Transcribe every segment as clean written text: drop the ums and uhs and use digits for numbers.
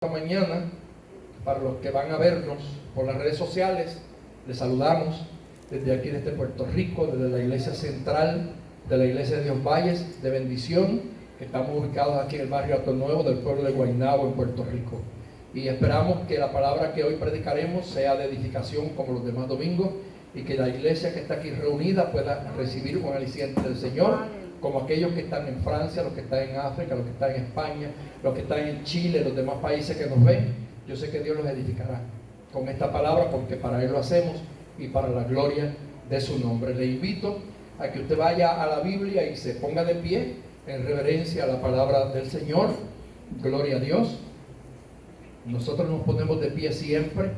Esta mañana, para los que van a vernos por las redes sociales, les saludamos desde aquí, desde Puerto Rico, desde la Iglesia Central de la Iglesia de Dios Valles de Bendición, que estamos ubicados aquí en el barrio Alto Nuevo del pueblo de Guaynabo, en Puerto Rico. Y esperamos que la palabra que hoy predicaremos sea de edificación como los demás domingos, y que la iglesia que está aquí reunida pueda recibir un aliciente del Señor, como aquellos que están en Francia, los que están en África, los que están en España, los que están en Chile, los demás países que nos ven. Yo sé que Dios los edificará con esta palabra, porque para Él lo hacemos y para la gloria de su nombre. Le invito a que usted vaya a la Biblia y se ponga de pie en reverencia a la palabra del Señor. Gloria a Dios. Nosotros nos ponemos de pie siempre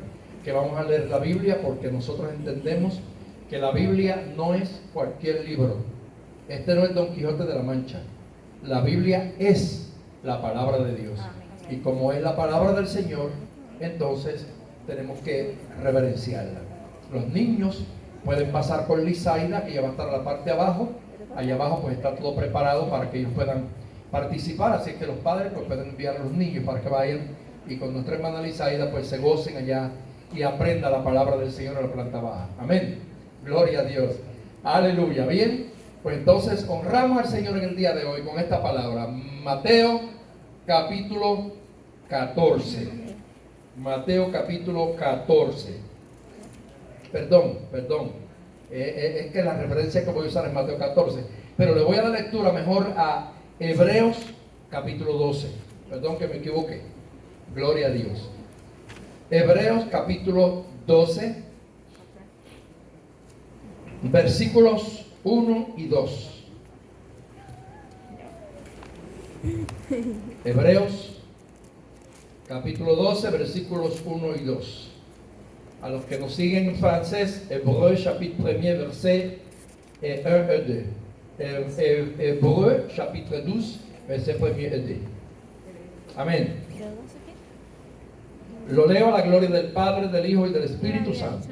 que vamos a leer la Biblia, porque nosotros entendemos que la Biblia no es cualquier libro. Este no es Don Quijote de la Mancha. La Biblia es la palabra de Dios. Y como es la palabra del Señor, entonces tenemos que reverenciarla. Los niños pueden pasar por Lisaida, que ya va a estar en la parte de abajo. Allá abajo pues está todo preparado para que ellos puedan participar. Así que los padres pues pueden enviar a los niños para que vayan y con nuestra hermana Lisaida pues se gocen allá y aprendan la palabra del Señor en la planta baja. Amén. Gloria a Dios. Aleluya. Bien. Pues entonces honramos al Señor en el día de hoy con esta palabra. Mateo capítulo 14. Mateo capítulo 14. Perdón. Es que la referencia que voy a usar es Mateo 14. Pero le voy a dar lectura mejor a Hebreos capítulo 12. Perdón que me equivoqué. Gloria a Dios. Hebreos capítulo 12. Versículos 1 y 2. Hebreos capítulo 12, versículos 1 y 2. A los que nos siguen en francés, Hébreux chapitre 1, verset 1 et 2. Hébreux chapitre 12, verset 1 et 2. Amén. Lo leo a la gloria del Padre, del Hijo y del Espíritu Santo.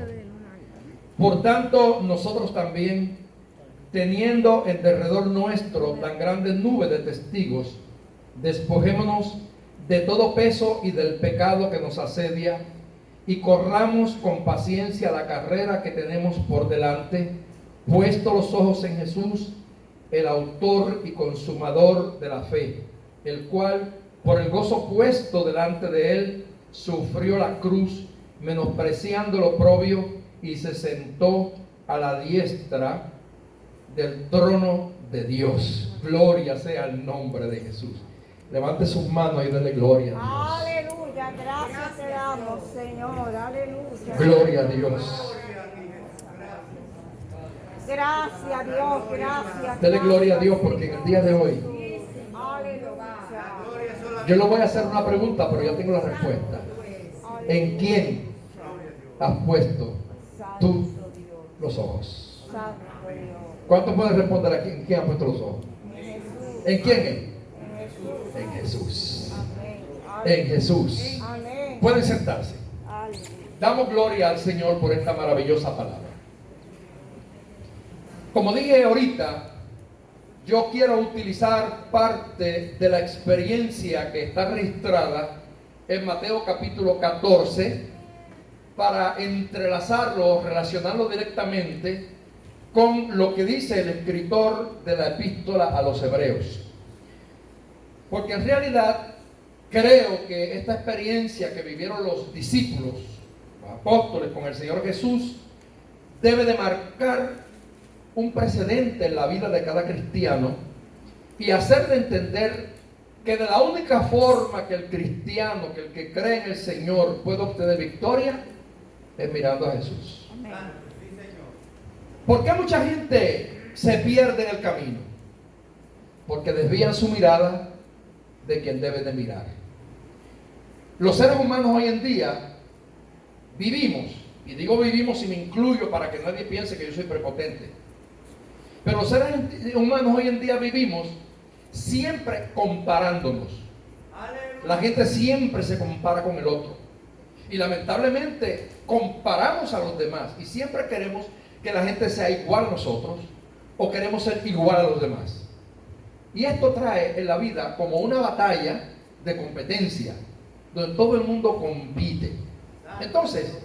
Por tanto, nosotros también, teniendo en derredor nuestro tan grande nube de testigos, despojémonos de todo peso y del pecado que nos asedia, y corramos con paciencia la carrera que tenemos por delante, puesto los ojos en Jesús, el autor y consumador de la fe, el cual, por el gozo puesto delante de él, sufrió la cruz, menospreciando lo oprobio, y se sentó a la diestra del trono de Dios. Gloria sea el nombre de Jesús. Levante sus manos y denle gloria a Dios. Aleluya, gracias te damos, Señor. Aleluya. Gloria a Dios. Gracias a Dios, gracias. Dele gloria a Dios, porque en el día de hoy Aleluya. yo le voy a hacer una pregunta, pero ya tengo la respuesta. ¿En quién has puesto tú los ojos? ¿Cuántos pueden responder aquí? ¿En quién has puesto los ojos? ¿En quién es? En Jesús. En Jesús. Pueden sentarse. Damos gloria al Señor por esta maravillosa palabra. Como dije ahorita, yo quiero utilizar parte de la experiencia que está registrada en Mateo capítulo 14 para entrelazarlo, relacionarlo directamente con lo que dice el escritor de la epístola a los Hebreos. Porque en realidad creo que esta experiencia que vivieron los discípulos, los apóstoles con el Señor Jesús, debe de marcar un precedente en la vida de cada cristiano y hacerle entender que de la única forma que el cristiano, que el que cree en el Señor puede obtener victoria, es mirando a Jesús. Amén. ¿Por qué mucha gente se pierde en el camino? Porque desvían su mirada de quien debe de mirar. Los seres humanos hoy en día vivimos, y digo vivimos y me incluyo para que nadie piense que yo soy prepotente, pero los seres humanos hoy en día vivimos siempre comparándonos. La gente siempre se compara con el otro, y lamentablemente comparamos a los demás, y siempre queremos que la gente sea igual a nosotros, o queremos ser igual a los demás. Y esto trae en la vida como una batalla de competencia. donde todo el mundo compite. Entonces,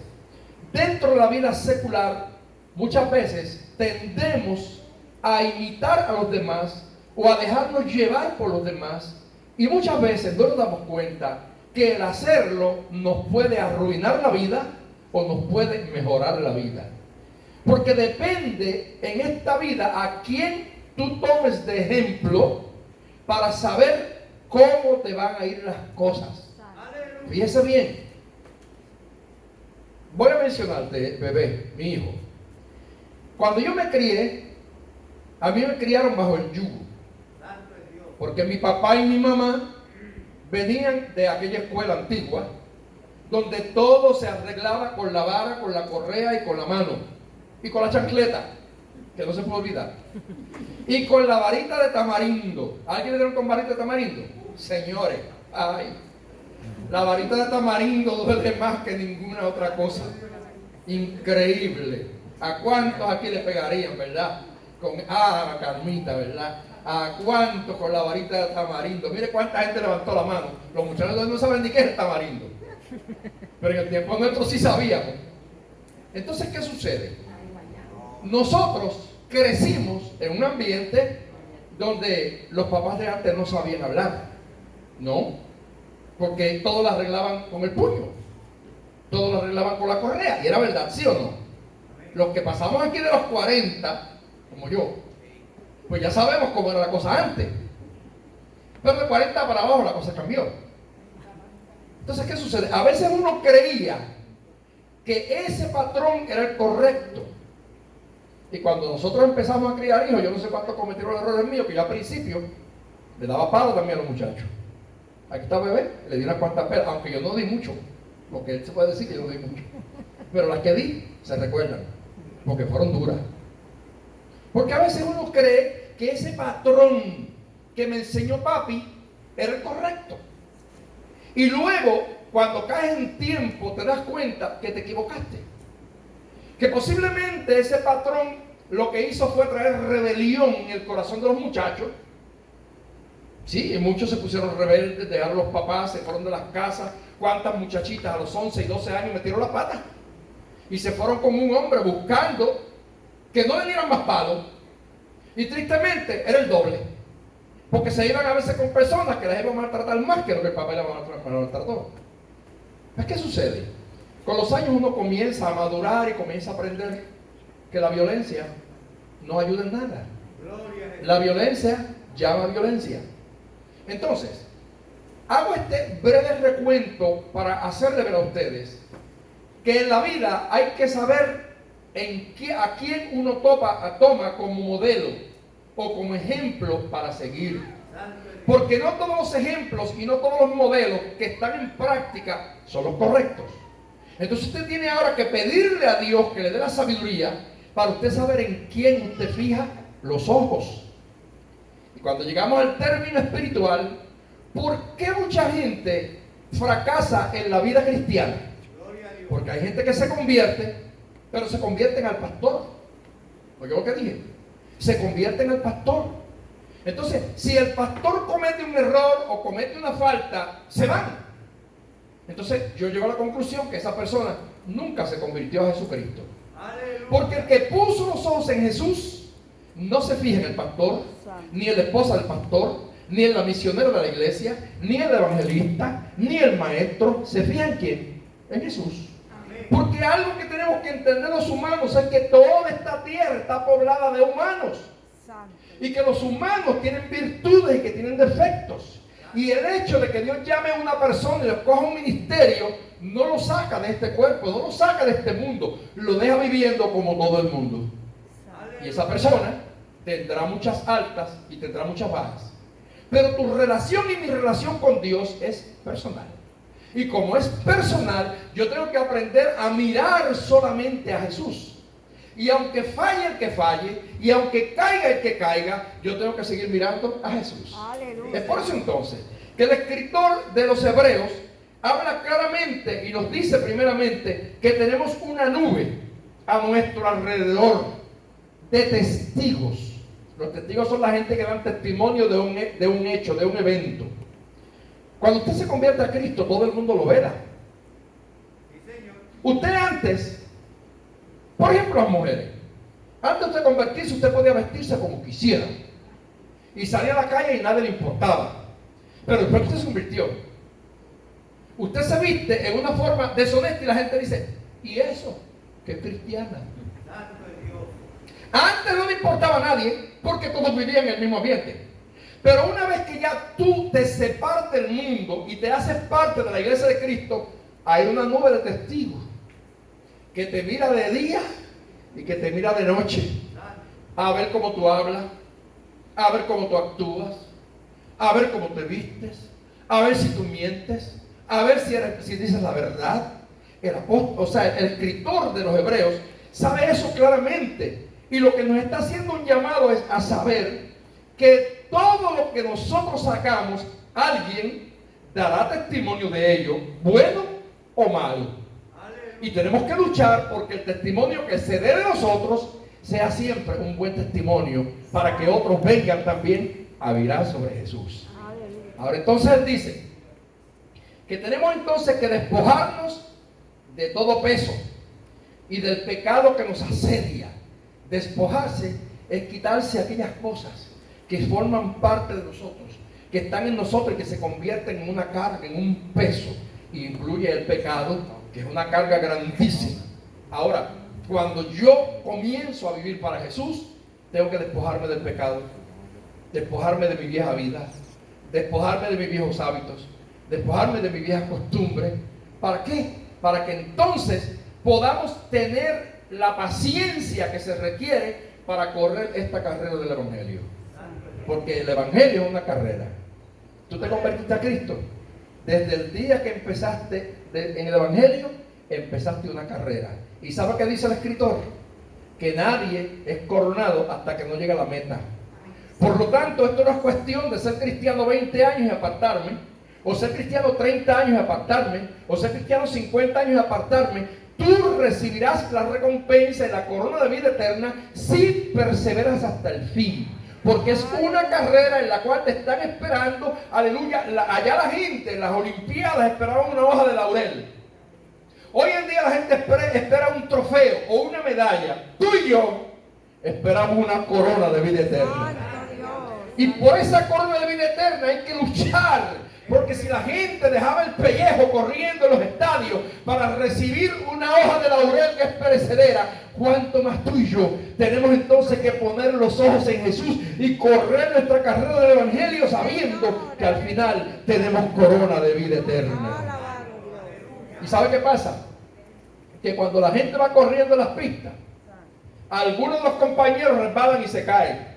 dentro de la vida secular, muchas veces tendemos a imitar a los demás o a dejarnos llevar por los demás, y muchas veces no nos damos cuenta que el hacerlo nos puede arruinar la vida o nos puede mejorar la vida. Porque depende en esta vida a quién tú tomes de ejemplo para saber cómo te van a ir las cosas. Fíjese bien. Voy a mencionarte, bebé, mi hijo. Cuando yo me crié, a mí me criaron bajo el yugo. Porque mi papá y mi mamá venían de aquella escuela antigua, donde todo se arreglaba con la vara, con la correa y con la mano. Y con la chancleta, que no se puede olvidar. Y con la varita de tamarindo. ¿Alguien le dieron con varita de tamarindo? Señores, ay, la varita de tamarindo duele más que ninguna otra cosa. Increíble. ¿A cuántos aquí le pegarían, verdad? A Carmita, ¿verdad? ¿A cuántos con la varita de tamarindo? Mire cuánta gente levantó la mano. Los muchachos no saben ni qué es el tamarindo. Pero en el tiempo nuestro sí sabíamos. Entonces, ¿qué sucede? Nosotros crecimos en un ambiente donde los papás de antes no sabían hablar, ¿no? Porque todo lo arreglaban con el puño, todo lo arreglaban con la correa, y era verdad, ¿sí o no? Los que pasamos aquí de los 40, como yo, pues ya sabemos cómo era la cosa antes, pero de 40 para abajo la cosa cambió. Entonces, ¿qué sucede? A veces uno creía que ese patrón era el correcto. Y cuando nosotros empezamos a criar hijos, yo no sé cuántos cometieron errores míos, que yo al principio le daba palo también a los muchachos. Aquí está bebé, le di unas cuantas pelas, aunque yo no di mucho, porque él se puede decir que yo no di mucho. Pero las que di, se recuerdan, porque fueron duras. Porque a veces uno cree que ese patrón que me enseñó papi era el correcto. Y luego, cuando caes en tiempo, te das cuenta que te equivocaste. Que posiblemente ese patrón lo que hizo fue traer rebelión en el corazón de los muchachos. Sí, y muchos se pusieron rebeldes, dejaron los papás, se fueron de las casas. ¿Cuántas muchachitas a los 11 y 12 años metieron la pata? Y se fueron como un hombre buscando que no le dieran más palos. Y tristemente era el doble. Porque se iban a veces con personas que las iban a maltratar más que lo que el papá le maltrató. ¿Qué sucede? Con los años uno comienza a madurar y comienza a aprender que la violencia no ayuda en nada. La violencia llama a violencia. Entonces, hago este breve recuento para hacerle ver a ustedes que en la vida hay que saber a quién uno toma como modelo o como ejemplo para seguir. Porque no todos los ejemplos y no todos los modelos que están en práctica son los correctos. Entonces usted tiene ahora que pedirle a Dios que le dé la sabiduría para usted saber en quién usted fija los ojos. Y cuando llegamos al término espiritual, ¿por qué mucha gente fracasa en la vida cristiana? Porque hay gente que se convierte, pero se convierten al pastor. ¿Oye lo que dije? Se convierten al pastor. Entonces, si el pastor comete un error o comete una falta, se van. Entonces yo llego a la conclusión que esa persona nunca se convirtió a Jesucristo. Porque el que puso los ojos en Jesús no se fija en el pastor, ni en la esposa del pastor, ni en la misionera de la iglesia, ni el evangelista, ni el maestro. ¿Se fija en quién? En Jesús. Porque algo que tenemos que entender los humanos es que toda esta tierra está poblada de humanos. Y que los humanos tienen virtudes y que tienen defectos. Y el hecho de que Dios llame a una persona y le coja un ministerio, no lo saca de este cuerpo, no lo saca de este mundo, lo deja viviendo como todo el mundo. Y esa persona tendrá muchas altas y tendrá muchas bajas. Pero tu relación y mi relación con Dios es personal. Y como es personal, yo tengo que aprender a mirar solamente a Jesús. Y aunque falle el que falle, y aunque caiga el que caiga, yo tengo que seguir mirando a Jesús. Aleluya. Es por eso entonces que el escritor de los Hebreos habla claramente y nos dice primeramente que tenemos una nube a nuestro alrededor de testigos. Los testigos son la gente que dan testimonio de un hecho, de un evento. Cuando usted se convierte a Cristo, todo el mundo lo verá. Usted antes, por ejemplo, las mujeres, antes de convertirse, usted podía vestirse como quisiera y salía a la calle y nadie le importaba. Pero después que usted se convirtió, usted se viste en una forma deshonesta y la gente dice, ¿y eso? ¿Qué es cristiana? Antes no le importaba a nadie porque todos vivían en el mismo ambiente. Pero una vez que ya tú te separas del mundo y te haces parte de la iglesia de Cristo, hay una nube de testigos que te mira de día y que te mira de noche, a ver cómo tú hablas, a ver cómo tú actúas, a ver cómo te vistes, a ver si tú mientes, a ver si dices la verdad. El apóstol, o sea, el escritor de los Hebreos sabe eso claramente, y lo que nos está haciendo un llamado es a saber que todo lo que nosotros sacamos, alguien dará testimonio de ello, bueno o malo. Y tenemos que luchar porque el testimonio que se dé de nosotros sea siempre un buen testimonio para que otros vengan también a virar sobre Jesús. Ahora entonces él dice que tenemos entonces que despojarnos de todo peso y del pecado que nos asedia. Despojarse es quitarse aquellas cosas que forman parte de nosotros, que están en nosotros y que se convierten en una carga, en un peso, y incluye el pecado, que es una carga grandísima. Ahora, cuando yo comienzo a vivir para Jesús, tengo que despojarme del pecado, despojarme de mi vieja vida, despojarme de mis viejos hábitos, despojarme de mi vieja costumbre. ¿Para qué? Para que entonces podamos tener la paciencia que se requiere para correr esta carrera del Evangelio. Porque el Evangelio es una carrera. Tú te convertiste a Cristo. Desde el día que empezaste en el Evangelio, empezaste una carrera. ¿Y sabe qué dice el escritor? Que nadie es coronado hasta que no llegue a la meta. Por lo tanto, esto no es cuestión de ser cristiano 20 años y apartarme, o ser cristiano 30 años y apartarme, o ser cristiano 50 años y apartarme. Tú recibirás la recompensa y la corona de vida eterna si perseveras hasta el fin. Porque es una carrera en la cual te están esperando, aleluya. Allá la gente en las Olimpiadas esperaban una hoja de laurel. Hoy en día la gente espera un trofeo o una medalla. Tú y yo esperamos una corona de vida eterna. Y por esa corona de vida eterna hay que luchar. Porque si la gente dejaba el pellejo corriendo en los estadios para recibir una hoja de laurel que es perecedera, ¿cuánto más tú y yo tenemos entonces que poner los ojos en Jesús y correr nuestra carrera del Evangelio sabiendo que al final tenemos corona de vida eterna? ¿Y sabe qué pasa? Que cuando la gente va corriendo en las pistas, algunos de los compañeros resbalan y se caen,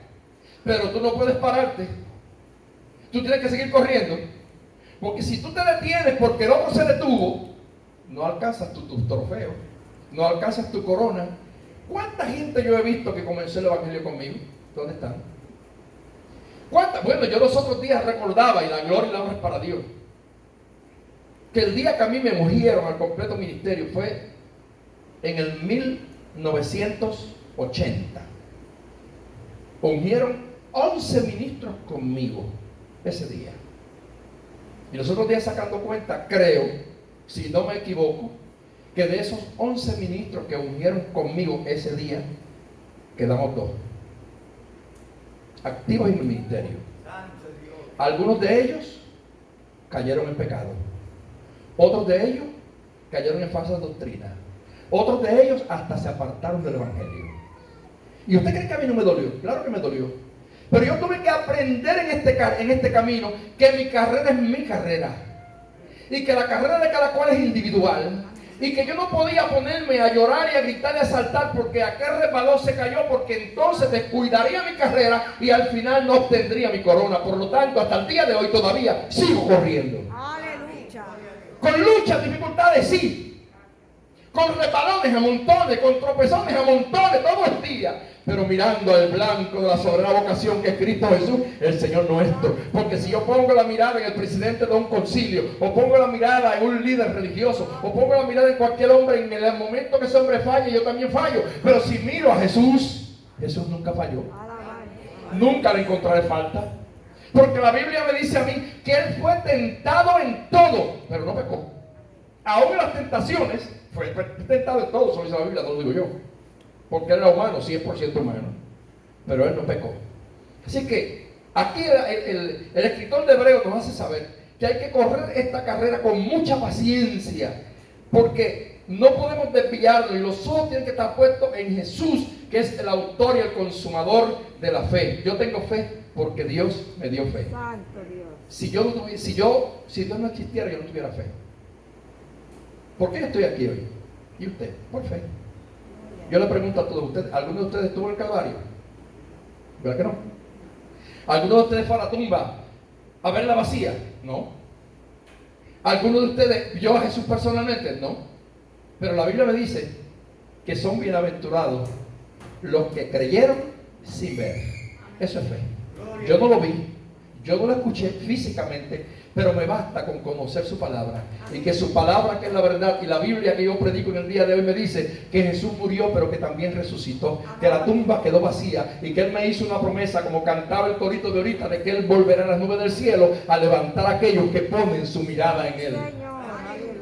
pero tú no puedes pararte. Tú tienes que seguir corriendo. Porque si tú te detienes porque el otro se detuvo, no alcanzas tu trofeo, no alcanzas tu corona. ¿Cuánta gente yo he visto que comenzó el Evangelio conmigo? ¿Dónde están? ¿Cuántas? Bueno, yo los otros días recordaba, y la gloria y la honra es para Dios, que el día que a mí me ungieron al completo ministerio fue en el 1980. Ungieron 11 ministros conmigo ese día. Y los otros días sacando cuenta, creo, si no me equivoco, que de esos 11 ministros que ungieron conmigo ese día, quedamos 2 activos en el ministerio. Algunos de ellos cayeron en pecado. Otros de ellos cayeron en falsas doctrinas. Otros de ellos hasta se apartaron del Evangelio. ¿Y usted cree que a mí no me dolió? Claro que me dolió. Pero yo tuve que aprender en este camino que mi carrera es mi carrera. Y que la carrera de cada cual es individual. Y que yo no podía ponerme a llorar y a gritar y a saltar porque aquel resbaló se cayó, porque entonces descuidaría mi carrera y al final no obtendría mi corona. Por lo tanto, hasta el día de hoy todavía sigo corriendo. Aleluya. Con luchas, dificultades, sí. Con resbalones a montones, con tropezones a montones todo el día. Pero mirando al blanco de la soberana vocación que es Cristo Jesús, el Señor nuestro. Porque si yo pongo la mirada en el presidente de un concilio, o pongo la mirada en un líder religioso, o pongo la mirada en cualquier hombre, en el momento que ese hombre falle, yo también fallo. Pero si miro a Jesús, Jesús nunca falló. Nunca le encontraré falta. Porque la Biblia me dice a mí que Él fue tentado en todo, pero no pecó. Aún en las tentaciones, fue tentado en todo, eso dice la Biblia, no lo digo yo. Porque Él era humano, 100% humano. Pero Él no pecó. Así que aquí el escritor de Hebreos nos hace saber que hay que correr esta carrera con mucha paciencia. Porque no podemos desviarnos y los ojos tienen que estar puestos en Jesús, que es el autor y el consumador de la fe. Yo tengo fe porque Dios me dio fe. Santo Dios. Si Dios no existiera, yo no tuviera fe. ¿Por qué yo estoy aquí hoy? ¿Y usted? Por fe. Yo le pregunto a todos ustedes, ¿alguno de ustedes estuvo en el Calvario? ¿Verdad que no? ¿Alguno de ustedes fue a la tumba a verla vacía? No. ¿Alguno de ustedes vio a Jesús personalmente? No. Pero la Biblia me dice que son bienaventurados los que creyeron sin ver. Eso es fe. Yo no lo vi, yo no lo escuché físicamente, pero me basta con conocer su palabra. Y que su palabra, que es la verdad, y la Biblia que yo predico en el día de hoy me dice que Jesús murió, pero que también resucitó, que la tumba quedó vacía y que Él me hizo una promesa, como cantaba el corito de ahorita, de que Él volverá a las nubes del cielo a levantar a aquellos que ponen su mirada en Él.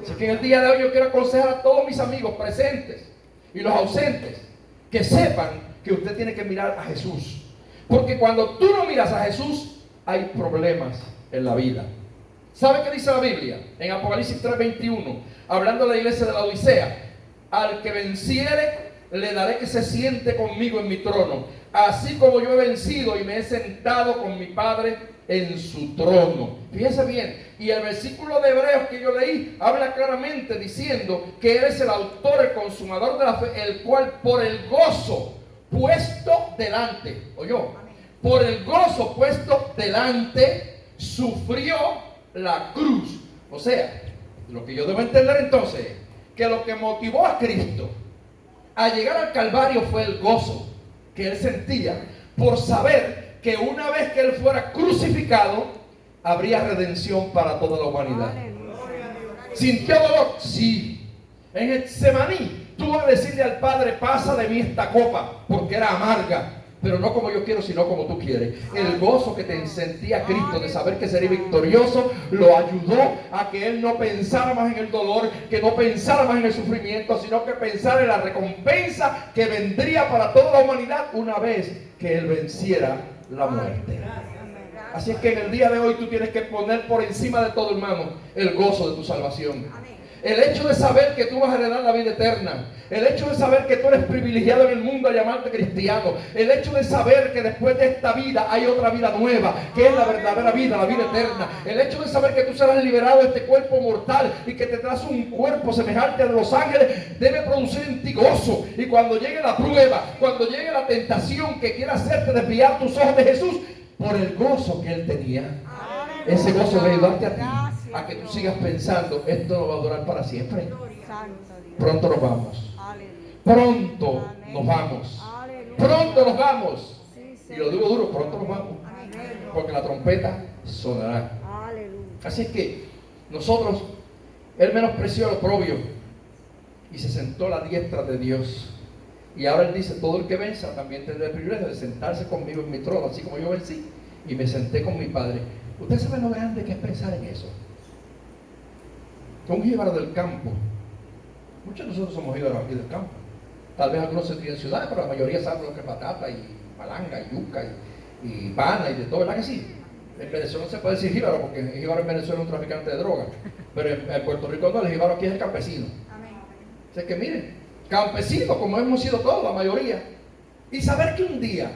Así que en el día de hoy yo quiero aconsejar a todos mis amigos presentes y los ausentes que sepan que usted tiene que mirar a Jesús. Porque cuando tú no miras a Jesús, hay problemas en la vida. ¿Sabe qué dice la Biblia? En Apocalipsis 3:21, hablando de la iglesia de la Odisea: al que venciere, le daré que se siente conmigo en mi trono, así como yo he vencido y me he sentado con mi Padre en su trono. Fíjese bien, y el versículo de Hebreos que yo leí habla claramente diciendo que Él es el autor, el consumador de la fe, el cual por el gozo puesto delante, oyó, por el gozo puesto delante, sufrió la cruz. O sea, lo que yo debo entender entonces es que lo que motivó a Cristo a llegar al Calvario fue el gozo que Él sentía por saber que una vez que Él fuera crucificado, habría redención para toda la humanidad. ¿Sintió dolor? Sí. En Getsemaní tuvo que decirle al Padre: pasa de mí esta copa, porque era amarga, pero no como yo quiero, sino como tú quieres. El gozo que te sentía Cristo de saber que sería victorioso lo ayudó a que Él no pensara más en el dolor, que no pensara más en el sufrimiento, sino que pensara en la recompensa que vendría para toda la humanidad una vez que Él venciera la muerte. Así es que en el día de hoy tú tienes que poner por encima de todo, hermano, el gozo de tu salvación. El hecho de saber que tú vas a heredar la vida eterna, el hecho de saber que tú eres privilegiado en el mundo a llamarte cristiano, el hecho de saber que después de esta vida hay otra vida nueva, que es la verdadera vida, la vida eterna, el hecho de saber que tú serás liberado de este cuerpo mortal y que te traes un cuerpo semejante al de los ángeles, debe producir en ti gozo. Y cuando llegue la prueba, cuando llegue la tentación que quiera hacerte desviar tus ojos de Jesús, por el gozo que Él tenía, ese gozo de ayudarte a ti, a que tú sigas pensando: esto no va a durar para siempre. Pronto nos vamos. Pronto nos vamos. Pronto nos vamos. Y lo digo duro: pronto nos vamos. Porque la trompeta sonará. Así es que nosotros, Él menospreció al oprobio y se sentó a la diestra de Dios. Y ahora Él dice: todo el que venza también tendrá el privilegio de sentarse conmigo en mi trono, así como yo vencí y me senté con mi Padre. ¿Usted sabe lo grande que es pensar en eso? Que un jíbaro del campo, muchos de nosotros somos jíbaros aquí del campo, tal vez algunos se crían en ciudades, pero la mayoría saben lo que es patata y malanga y yuca y pana y de todo, ¿verdad que sí? En Venezuela no se puede decir jíbaro, porque el jíbaro en Venezuela es un traficante de droga, pero en Puerto Rico no, el jíbaro aquí es el campesino. Así que miren, campesinos como hemos sido todos, la mayoría, y saber que un día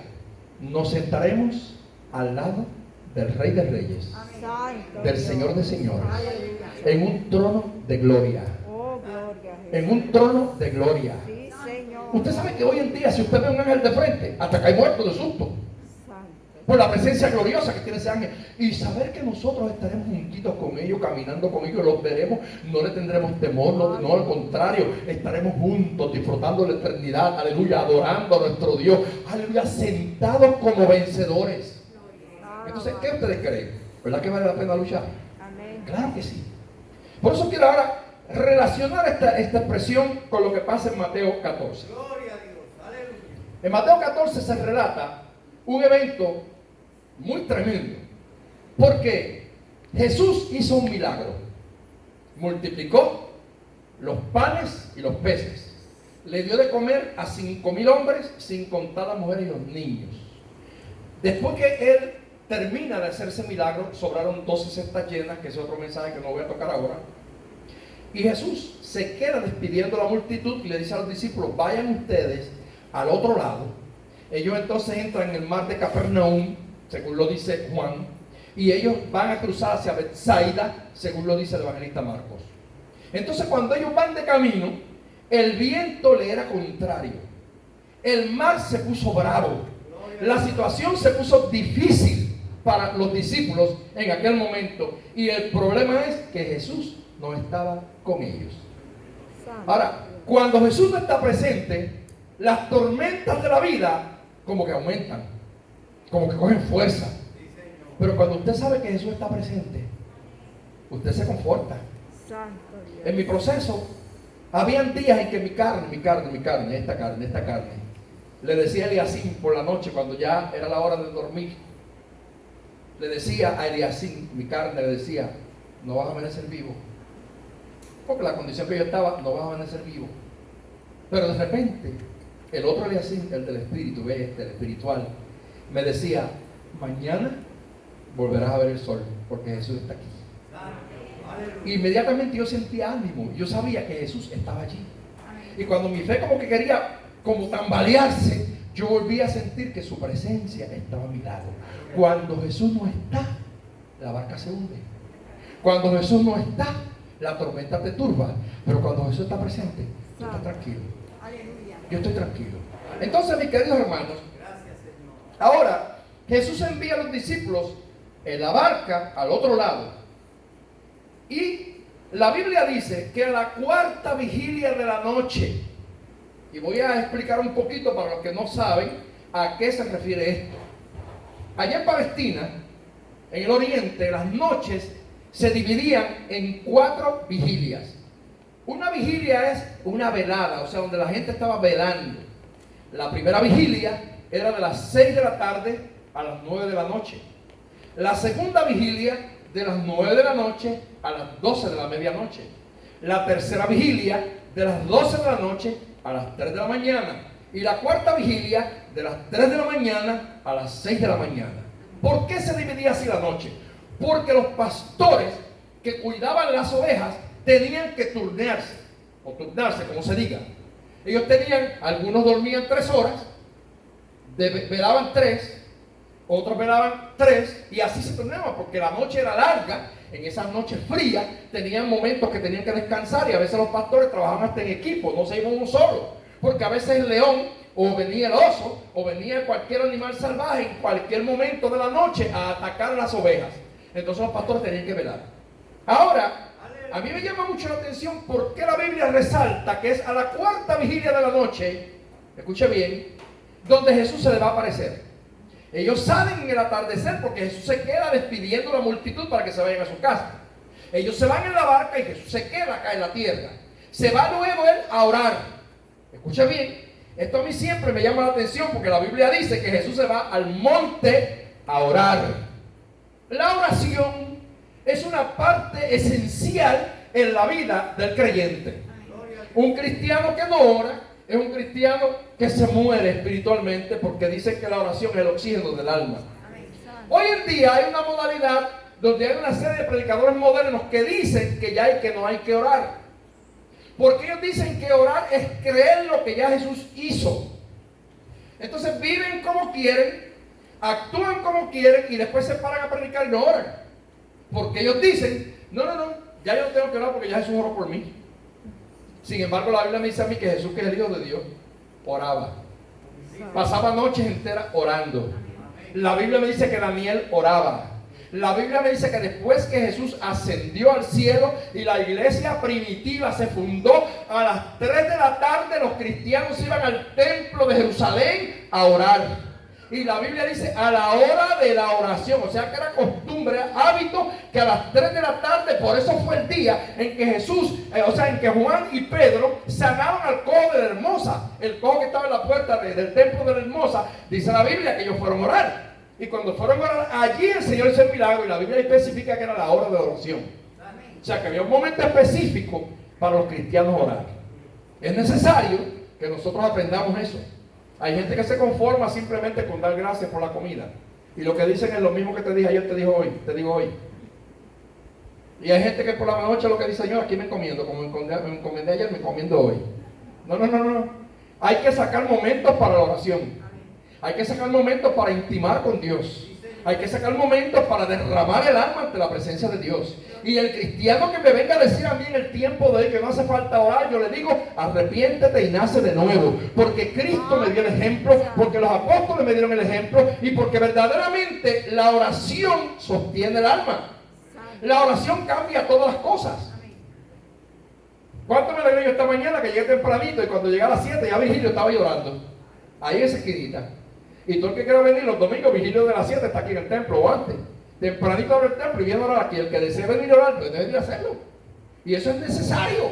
nos sentaremos al lado del Rey de Reyes, del Señor de Señores, en un trono de gloria, en un trono de gloria. Usted sabe que hoy en día, si usted ve un ángel de frente, hasta cae muerto de susto por la presencia gloriosa que tiene ese ángel. Y saber que nosotros estaremos juntitos con ellos, caminando con ellos, los veremos, no le tendremos temor, no, al contrario, estaremos juntos disfrutando de la eternidad, aleluya, adorando a nuestro Dios, aleluya, sentados como vencedores. Entonces, ¿qué ustedes creen? ¿Verdad que vale la pena luchar? Claro que sí. Por eso quiero ahora relacionar esta expresión con lo que pasa en Mateo 14. En Mateo 14 se relata un evento muy tremendo, Porque Jesús hizo un milagro. Multiplicó los panes y los peces. Le dio de comer a 5,000 hombres, sin contar las mujeres y los niños. Después que él termina de hacer ese milagro, sobraron 12 cestas llenas, que es otro mensaje que no voy a tocar ahora. Y Jesús se queda despidiendo a la multitud y le dice a los discípulos: vayan ustedes al otro lado. Ellos entonces entran en el mar de Capernaum, según lo dice Juan, y ellos van a cruzar hacia Betsaida, según lo dice el evangelista Marcos. Entonces, cuando ellos van de camino, el viento le era contrario, el mar se puso bravo, la situación se puso difícil para los discípulos en aquel momento, y el problema es que Jesús no estaba con ellos. Ahora, cuando Jesús no está presente, las tormentas de la vida como que aumentan, como que cogen fuerza. Pero cuando usted sabe que Jesús está presente, usted se conforta. En mi proceso, habían días en que mi carne, esta carne, le decía a Eliasín por la noche, cuando ya era la hora de dormir, le decía a Eliasín, mi carne le decía: no vas a amanecer vivo. Porque la condición que yo estaba, no vas a amanecer vivo. Pero de repente, el otro Eliasín, el del espíritu, el espiritual, me decía: mañana volverás a ver el sol, porque Jesús está aquí. Inmediatamente yo sentía ánimo, yo sabía que Jesús estaba allí. Y cuando mi fe como que quería como tambalearse, yo volví a sentir que su presencia estaba a mi lado. Cuando Jesús no está, la barca se hunde. Cuando Jesús no está, la tormenta te turba. Pero cuando Jesús está presente, tú estás tranquilo. Yo estoy tranquilo. Entonces, mis queridos hermanos, ahora Jesús envía a los discípulos en la barca al otro lado. Y la Biblia dice que a la cuarta vigilia de la noche, y voy a explicar un poquito para los que no saben a qué se refiere esto. Allá en Palestina, en el oriente, las noches se dividían en 4 vigilias. Una vigilia es una velada, o sea, donde la gente estaba velando. La primera vigilia era de las 6 de la tarde a las 9 de la noche. La segunda vigilia de las 9 de la noche a las 12 de la medianoche. La tercera vigilia de las 12 de la noche a las 3 de la mañana. Y la cuarta vigilia de las 3 de la mañana a las 6 de la mañana. ¿Por qué se dividía así la noche? Porque los pastores que cuidaban las ovejas tenían que turnarse, como se diga. Ellos tenían, algunos dormían 3 horas, velaban 3, otros velaban 3, y así se turnaban, porque la noche era larga. En esas noches frías tenían momentos que tenían que descansar, y a veces los pastores trabajaban hasta en equipo, no se iban uno solo, porque a veces el león, o venía el oso, o venía cualquier animal salvaje en cualquier momento de la noche a atacar a las ovejas. Entonces los pastores tenían que velar. Ahora, a mí me llama mucho la atención por qué la Biblia resalta que es a la cuarta vigilia de la noche, escuche bien, donde Jesús se le va a aparecer. Ellos salen en el atardecer porque Jesús se queda despidiendo a la multitud para que se vayan a su casa. Ellos se van en la barca y Jesús se queda acá en la tierra. Se va luego él a orar. Escucha bien, esto a mí siempre me llama la atención porque la Biblia dice que Jesús se va al monte a orar. La oración es una parte esencial en la vida del creyente. Un cristiano que no ora es un cristiano que se muere espiritualmente, porque dicen que la oración es el oxígeno del alma. Hoy en día hay una modalidad donde hay una serie de predicadores modernos que dicen que ya no hay que orar. Porque ellos dicen que orar es creer lo que ya Jesús hizo. Entonces viven como quieren, actúan como quieren y después se paran a predicar y no oran. Porque ellos dicen, no, ya yo no tengo que orar porque ya Jesús oró por mí. Sin embargo, la Biblia me dice a mí que Jesús, que es el Hijo de Dios, oraba. Pasaba noches enteras orando. La Biblia me dice que Daniel oraba. La Biblia me dice que después que Jesús ascendió al cielo y la iglesia primitiva se fundó, a las 3 de la tarde los cristianos iban al templo de Jerusalén a orar. Y la Biblia dice a la hora de la oración, o sea que era costumbre, hábito, que a las 3 de la tarde, por eso fue el día en que Jesús, en que Juan y Pedro sanaron al cojo de la Hermosa, el cojo que estaba en la puerta del templo de la Hermosa. Dice la Biblia que ellos fueron a orar. Y cuando fueron a orar, allí el Señor hizo el milagro y la Biblia especifica que era la hora de oración. O sea que había un momento específico para los cristianos orar. Es necesario que nosotros aprendamos eso. Hay gente que se conforma simplemente con dar gracias por la comida. Y lo que dicen es lo mismo que te dije ayer, te digo hoy. Y hay gente que por la noche lo que dice, Señor, aquí me encomiendo, como me encomendé ayer, me encomiendo hoy. No. Hay que sacar momentos para la oración. Hay que sacar momentos para intimar con Dios. Hay que sacar momentos para derramar el alma ante la presencia de Dios. Y el cristiano que me venga a decir a mí en el tiempo de hoy que no hace falta orar, yo le digo, arrepiéntete y nace de nuevo. Porque Cristo me dio el ejemplo, porque los apóstoles me dieron el ejemplo y porque verdaderamente la oración sostiene el alma. La oración cambia todas las cosas. ¿Cuánto me alegré yo esta mañana que llegué tempranito y cuando llegué a las 7 ya Virgilio estaba llorando? Ahí en esa esquinita. Y todo el que quiera venir los domingos, Virgilio de las 7 está aquí en el templo o antes. Tempranito abre el templo y viene a orar aquí. El que desee venir a orar, pues debe venir a hacerlo. Y eso es necesario.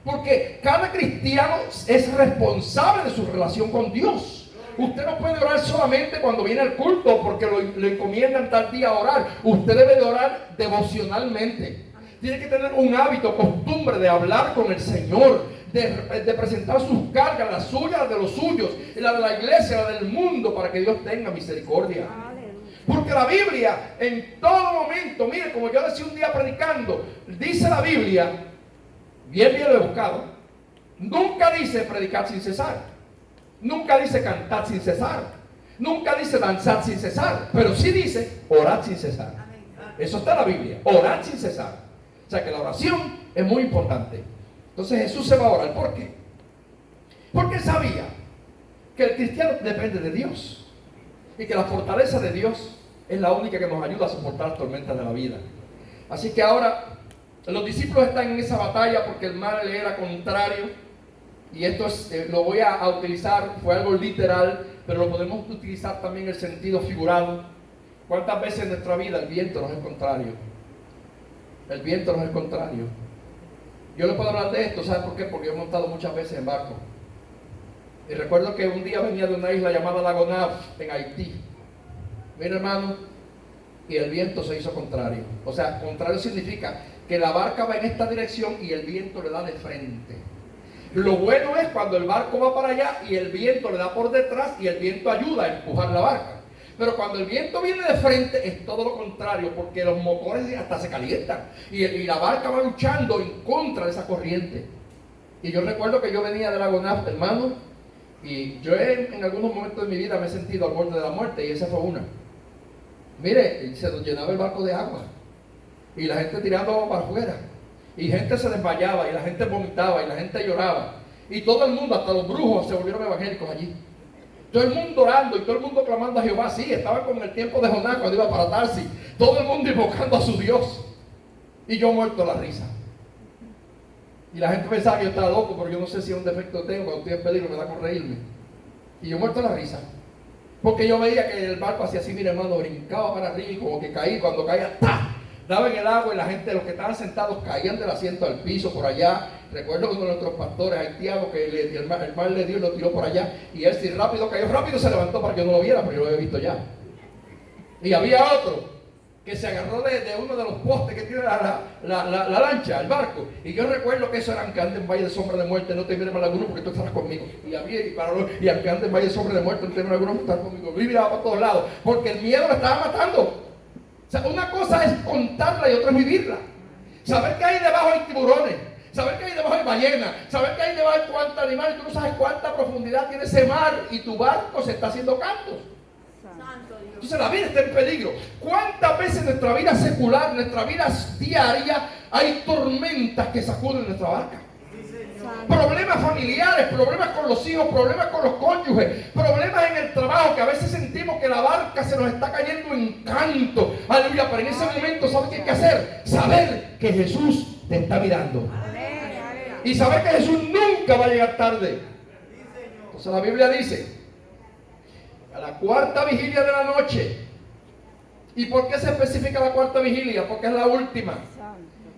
Porque cada cristiano es responsable de su relación con Dios. Usted no puede orar solamente cuando viene al culto porque lo encomiendan tal día a orar. Usted debe de orar devocionalmente. Tiene que tener un hábito, costumbre de hablar con el Señor, de presentar sus cargas, las suyas, las de los suyos, la de la iglesia, la del mundo, para que Dios tenga misericordia. Porque la Biblia en todo momento, mire, como yo decía un día predicando, dice la Biblia, bien lo he buscado, nunca dice predicar sin cesar, nunca dice cantar sin cesar, nunca dice danzar sin cesar, pero sí dice orar sin cesar. Eso está en la Biblia, orar sin cesar. O sea que la oración es muy importante. Entonces Jesús se va a orar. ¿Por qué? Porque él sabía que el cristiano depende de Dios y que la fortaleza de Dios es la única que nos ayuda a soportar las tormentas de la vida. Así que ahora los discípulos están en esa batalla porque el mal le era contrario. Y esto lo voy a utilizar, fue algo literal, pero lo podemos utilizar también en el sentido figurado. ¿Cuántas veces en nuestra vida el viento nos es contrario? El viento nos es contrario. Yo le puedo hablar de esto, ¿sabe por qué? Porque yo he montado muchas veces en barco. Y recuerdo que un día venía de una isla llamada Lago Naf, en Haití. Mira, hermano, y el viento se hizo contrario. O sea, contrario significa que la barca va en esta dirección y el viento le da de frente. Lo bueno es cuando el barco va para allá y el viento le da por detrás y el viento ayuda a empujar la barca. Pero cuando el viento viene de frente es todo lo contrario, porque los motores hasta se calientan y la barca va luchando en contra de esa corriente. Y yo recuerdo que yo venía del Lago Naf, hermano, y yo en algunos momentos de mi vida me he sentido al borde de la muerte, y esa fue una. Mire, se nos llenaba el barco de agua y la gente tirando agua para afuera, y gente se desmayaba y la gente vomitaba y la gente lloraba, y todo el mundo, hasta los brujos, se volvieron evangélicos allí. Todo el mundo orando y todo el mundo clamando a Jehová. Sí, estaba como en el tiempo de Jonás cuando iba para Tarsis. Todo el mundo invocando a su Dios. Y yo muerto la risa. Y la gente pensaba que yo estaba loco, pero yo no sé si es un defecto que tengo. Cuando estoy en peligro me da con reírme. Y yo muerto la risa. Porque yo veía que el barco hacía así, mira hermano, brincaba para arriba y como que caía. Cuando caía, ¡tá!, daba en el agua y la gente, los que estaban sentados, caían del asiento al piso por allá. Recuerdo uno de nuestros pastores haitianos que el mar le dio y lo tiró por allá. Y él sí rápido cayó, rápido se levantó para que yo no lo viera, pero yo lo había visto ya. Y había otro que se agarró de uno de los postes que tiene la lancha, el barco. Y yo recuerdo que eso eran que ande en valle de sombra de muerte, no te mires mal alguno porque tú estarás conmigo. Y al que ande en valle de sombra de muerte, no te mires alguno porque estarás conmigo. Y miraba para todos lados, porque el miedo me estaba matando. O sea, una cosa es contarla y otra es vivirla. Saber que ahí debajo hay tiburones, saber que ahí debajo hay ballenas, saber que ahí debajo hay cuántos animales, tú no sabes cuánta profundidad tiene ese mar y tu barco se está haciendo cantos. Entonces la vida está en peligro. ¿Cuántas veces en nuestra vida secular, en nuestra vida diaria, hay tormentas que sacuden nuestra barca? Problemas familiares, problemas con los hijos, problemas con los cónyuges, problemas en el trabajo, que a veces sentimos que la barca se nos está cayendo en canto. Aleluya, pero en ese momento, ¿sabes qué hay que hacer? Saber que Jesús te está mirando. Y saber que Jesús nunca va a llegar tarde. Entonces la Biblia dice, a la cuarta vigilia de la noche. ¿Y por qué se especifica la cuarta vigilia? Porque es la última.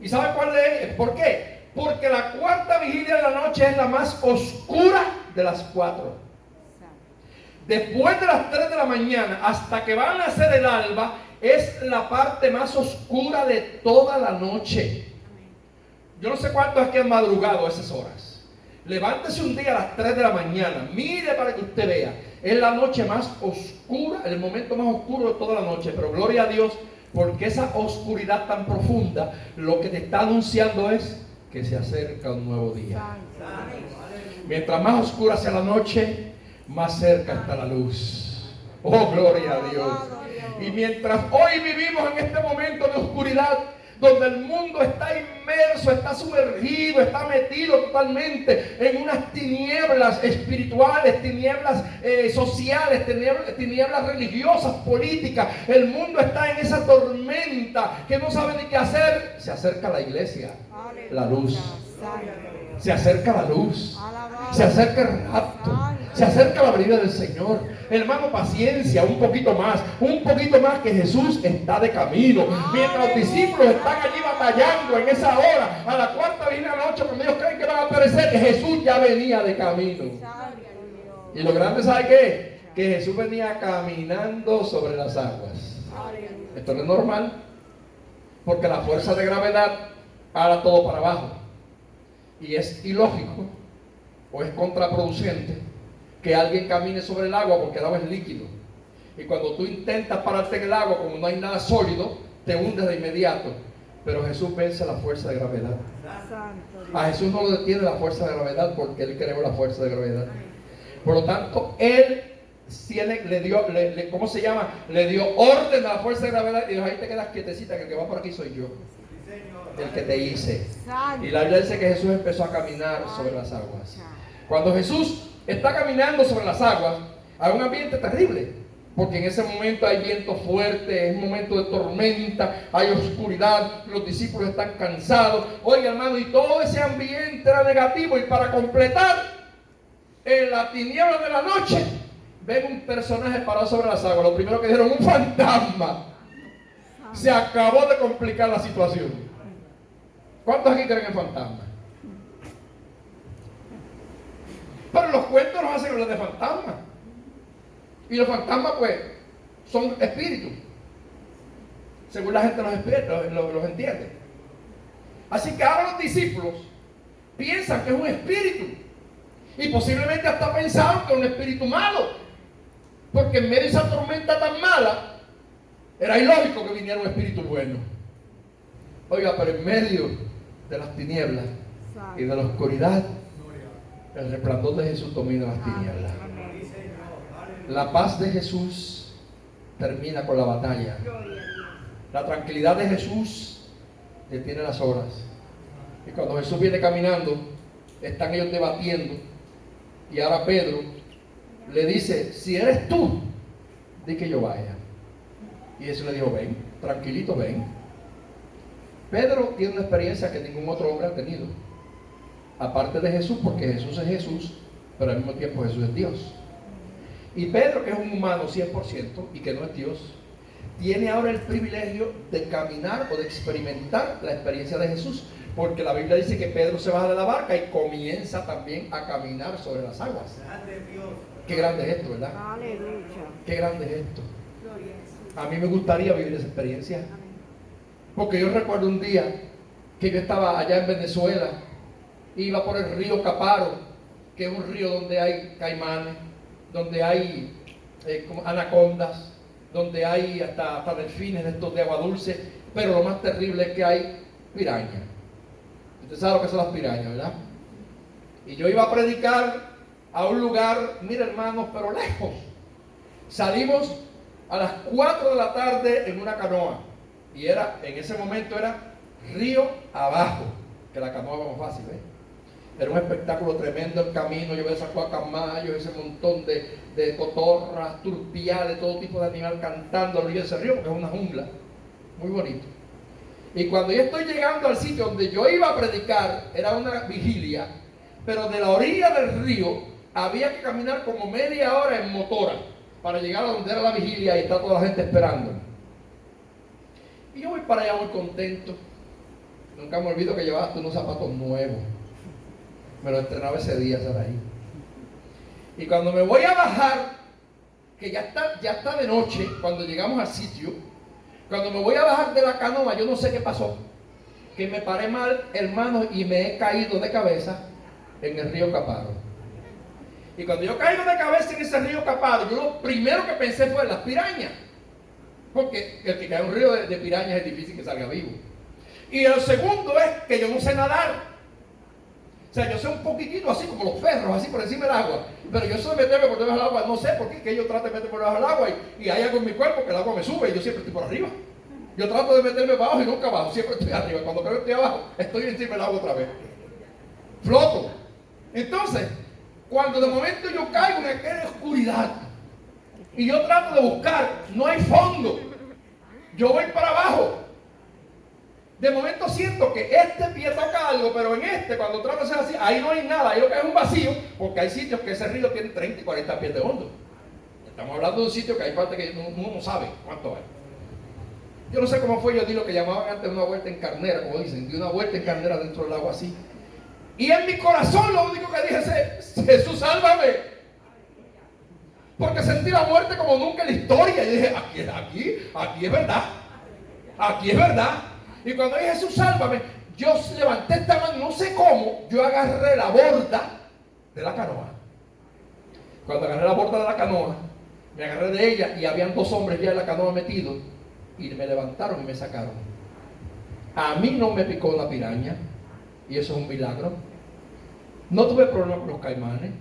¿Y sabe cuál es? ¿Por qué? Porque la cuarta vigilia de la noche es la más oscura de las cuatro. después de las 3 de la mañana hasta que van a nacer el alba, es la parte más oscura de toda la noche. Yo no sé cuántos aquí han madrugado a esas horas. Levántese un día a las 3 de la mañana, mire para que usted vea. Es la noche más oscura, el momento más oscuro de toda la noche. Pero gloria a Dios, porque esa oscuridad tan profunda lo que te está anunciando es que se acerca un nuevo día. Mientras más oscura sea la noche, más cerca está la luz. Oh, gloria a Dios. Y mientras hoy vivimos en este momento de oscuridad, donde el mundo está inmerso, está sumergido, está metido totalmente en unas tinieblas espirituales, tinieblas sociales, tinieblas religiosas, políticas. El mundo está en esa tormenta que no sabe ni qué hacer. Se acerca la iglesia, la luz. Se acerca la luz. Se acerca el rapto. Se acerca la venida del Señor. Hermano, paciencia, un poquito más que Jesús está de camino. Mientras los discípulos están allí batallando en esa hora, a la 4:00 de la noche, cuando ellos creen que van a perecer, Jesús ya venía de camino. Y lo grande, ¿sabe qué? Que Jesús venía caminando sobre las aguas. Esto no es normal, porque la fuerza de gravedad para todo para abajo. Y es ilógico o es contraproducente que alguien camine sobre el agua, porque el agua es líquido. Y cuando tú intentas pararte en el agua, como no hay nada sólido, te hundes de inmediato. Pero Jesús vence la fuerza de gravedad. A Jesús no lo detiene la fuerza de gravedad, porque Él creó la fuerza de gravedad. Por lo tanto, Él le dio, ¿cómo se llama? Le dio orden a la fuerza de gravedad y dijo: ahí te quedas quietecita, que el que va por aquí soy yo, el que te hice. Y la Biblia dice que Jesús empezó a caminar sobre las aguas. Cuando Jesús está caminando sobre las aguas, hay un ambiente terrible, porque en ese momento hay viento fuerte, es un momento de tormenta, hay oscuridad, los discípulos están cansados. Oiga, hermano, y todo ese ambiente era negativo. Y para completar, en la tiniebla de la noche, ven un personaje parado sobre las aguas. Lo primero que dijeron: un fantasma. Se acabó de complicar la situación. ¿Cuántos aquí creen en fantasmas? Pero los cuentos nos hacen hablar de fantasmas. Y los fantasmas, pues, son espíritus, según la gente los entiende. Así que ahora los discípulos piensan que es un espíritu. Y posiblemente hasta pensaron que es un espíritu malo, porque en medio de esa tormenta tan mala, era ilógico que viniera un espíritu bueno. Oiga, pero en medio de las tinieblas y de la oscuridad, el resplandor de Jesús domina las tinieblas. La paz de Jesús termina con la batalla. La tranquilidad de Jesús detiene las horas. Y cuando Jesús viene caminando, están ellos debatiendo. Y ahora Pedro le dice: si eres tú, di que yo vaya. Y Jesús le dijo: ven, tranquilito, ven. Pedro tiene una experiencia que ningún otro hombre ha tenido, aparte de Jesús, porque Jesús es Jesús, pero al mismo tiempo Jesús es Dios. Y Pedro, que es un humano 100% y que no es Dios, tiene ahora el privilegio de caminar o de experimentar la experiencia de Jesús, porque la Biblia dice que Pedro se baja de la barca y comienza también a caminar sobre las aguas. Qué grande es esto, ¿verdad? Aleluya. Qué grande es esto. A mí me gustaría vivir esa experiencia, porque yo recuerdo un día que yo estaba allá en Venezuela, iba por el río Caparo, que es un río donde hay caimanes, donde hay como anacondas, donde hay hasta delfines de estos de agua dulce, pero lo más terrible es que hay pirañas. Usted sabe lo que son las pirañas, ¿verdad? Y yo iba a predicar a un lugar, mira hermanos, pero lejos. Salimos a las 4 de la tarde en una canoa, y en ese momento era río abajo, que la canoa va más fácil, ¿eh? Era un espectáculo tremendo el camino. Yo veía esas guacamayos, ese montón de cotorras, turpiales, todo tipo de animal cantando a la orilla de ese río, porque es una jungla, muy bonito. Y cuando yo estoy llegando al sitio donde yo iba a predicar, era una vigilia, pero de la orilla del río había que caminar como media hora en motora para llegar a donde era la vigilia y está toda la gente esperando. Y yo voy para allá muy contento. Nunca me olvido que llevaba unos zapatos nuevos. Me lo estrenaba ese día, Saraí. Y cuando me voy a bajar que ya está de noche cuando llegamos al sitio. Cuando me voy a bajar de la canoa, yo no sé qué pasó, que me paré mal, hermano, y me he caído de cabeza en el río Caparo. Y cuando yo caigo de cabeza en ese río Caparo, yo lo primero que pensé fue en las pirañas, porque el que cae en un río de pirañas es difícil que salga vivo. Y el segundo es que yo no sé nadar. O sea, yo sé un poquitito así como los perros, así por encima del agua. Pero yo sé meterme por debajo del agua, no sé por qué, que yo trato de meterme por debajo del agua y hay algo en mi cuerpo que el agua me sube y yo siempre estoy por arriba. Yo trato de meterme para abajo y nunca abajo, siempre estoy arriba. Cuando creo que estoy abajo, estoy encima del agua otra vez. Floto. Entonces, cuando de momento yo caigo en aquella oscuridad y yo trato de buscar, no hay fondo. Yo voy para abajo. De momento siento que este pie toca algo, pero en este, cuando trato de hacer así, ahí no hay nada, ahí lo que es un vacío, porque hay sitios que ese río tiene 30 y 40 pies de hondo. Estamos hablando de un sitio que hay parte que uno no sabe cuánto hay. Yo no sé cómo fue, yo di lo que llamaban antes una vuelta en carnera, como dicen, di una vuelta en carnera dentro del agua así. Y en mi corazón lo único que dije es, Jesús, sálvame. Porque sentí la muerte como nunca en la historia. Y dije, aquí es verdad. Aquí es verdad. Y cuando dije, Jesús, sálvame, yo levanté esta mano, no sé cómo, yo agarré la borda de la canoa. Cuando agarré la borda de la canoa, me agarré de ella y habían 2 hombres ya en la canoa metidos y me levantaron y me sacaron. A mí no me picó una piraña y eso es un milagro. No tuve problema con los caimanes.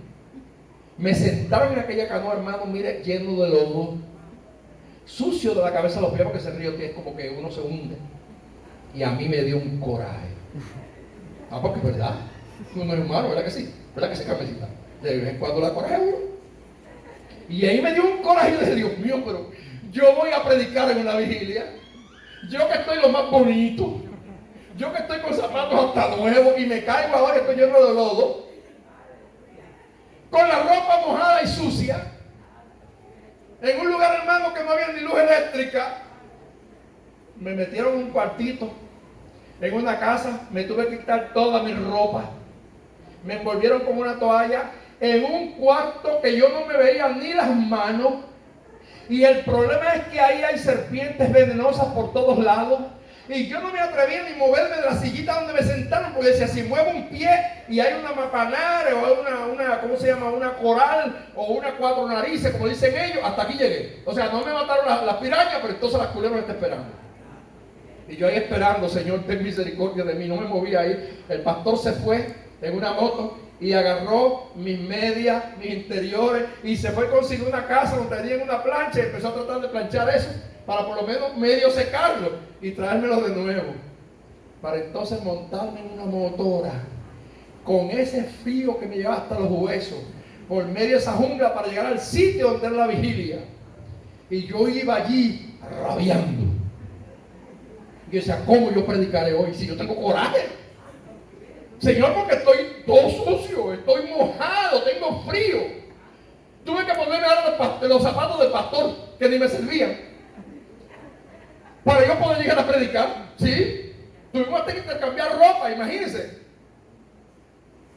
Me sentaron en aquella canoa, hermano, mire, lleno de lodo, sucio de la cabeza a los pies, porque ese río que es como que uno se hunde. Y a mí me dio un coraje. Porque es verdad, uno es humano, ¿verdad que sí? ¿Verdad que sí, Carmencita? De vez en cuando la coraje uno. Y ahí me dio un coraje y dije, Dios mío, pero yo voy a predicar en una vigilia. Yo que estoy lo más bonito. Yo que estoy con zapatos hasta nuevos y me caigo ahora, estoy lleno de lodo. Con la ropa mojada y sucia. En un lugar, hermano, que no había ni luz eléctrica. Me metieron en un cuartito. En una casa, me tuve que quitar toda mi ropa. Me envolvieron como una toalla. En un cuarto que yo no me veía ni las manos. Y el problema es que ahí hay serpientes venenosas por todos lados. Y yo no me atrevía ni moverme de la sillita donde me sentaron, porque decía, si muevo un pie y hay una mapanare o una ¿cómo se llama? Una coral o una 4 narices, como dicen ellos, hasta aquí llegué. O sea, no me mataron las pirañas, pero entonces las culebras me están esperando. Y yo ahí esperando, Señor, ten misericordia de mí. No me moví ahí. El pastor se fue en una moto y agarró mis medias, mis interiores, y se fue a conseguir una casa donde tenían una plancha y empezó a tratar de planchar eso para por lo menos medio secarlo y traérmelo de nuevo. Para entonces montarme en una motora con ese frío que me llevaba hasta los huesos, por medio de esa jungla para llegar al sitio donde era la vigilia. Y yo iba allí rabiando. Y decía, ¿cómo yo predicaré hoy si yo tengo coraje? Señor, porque estoy todo sucio, estoy mojado, tengo frío. Tuve que ponerme ahora los zapatos del pastor, que ni me servían, para yo poder llegar a predicar. ¿Sí? Tuvimos que intercambiar ropa, imagínense.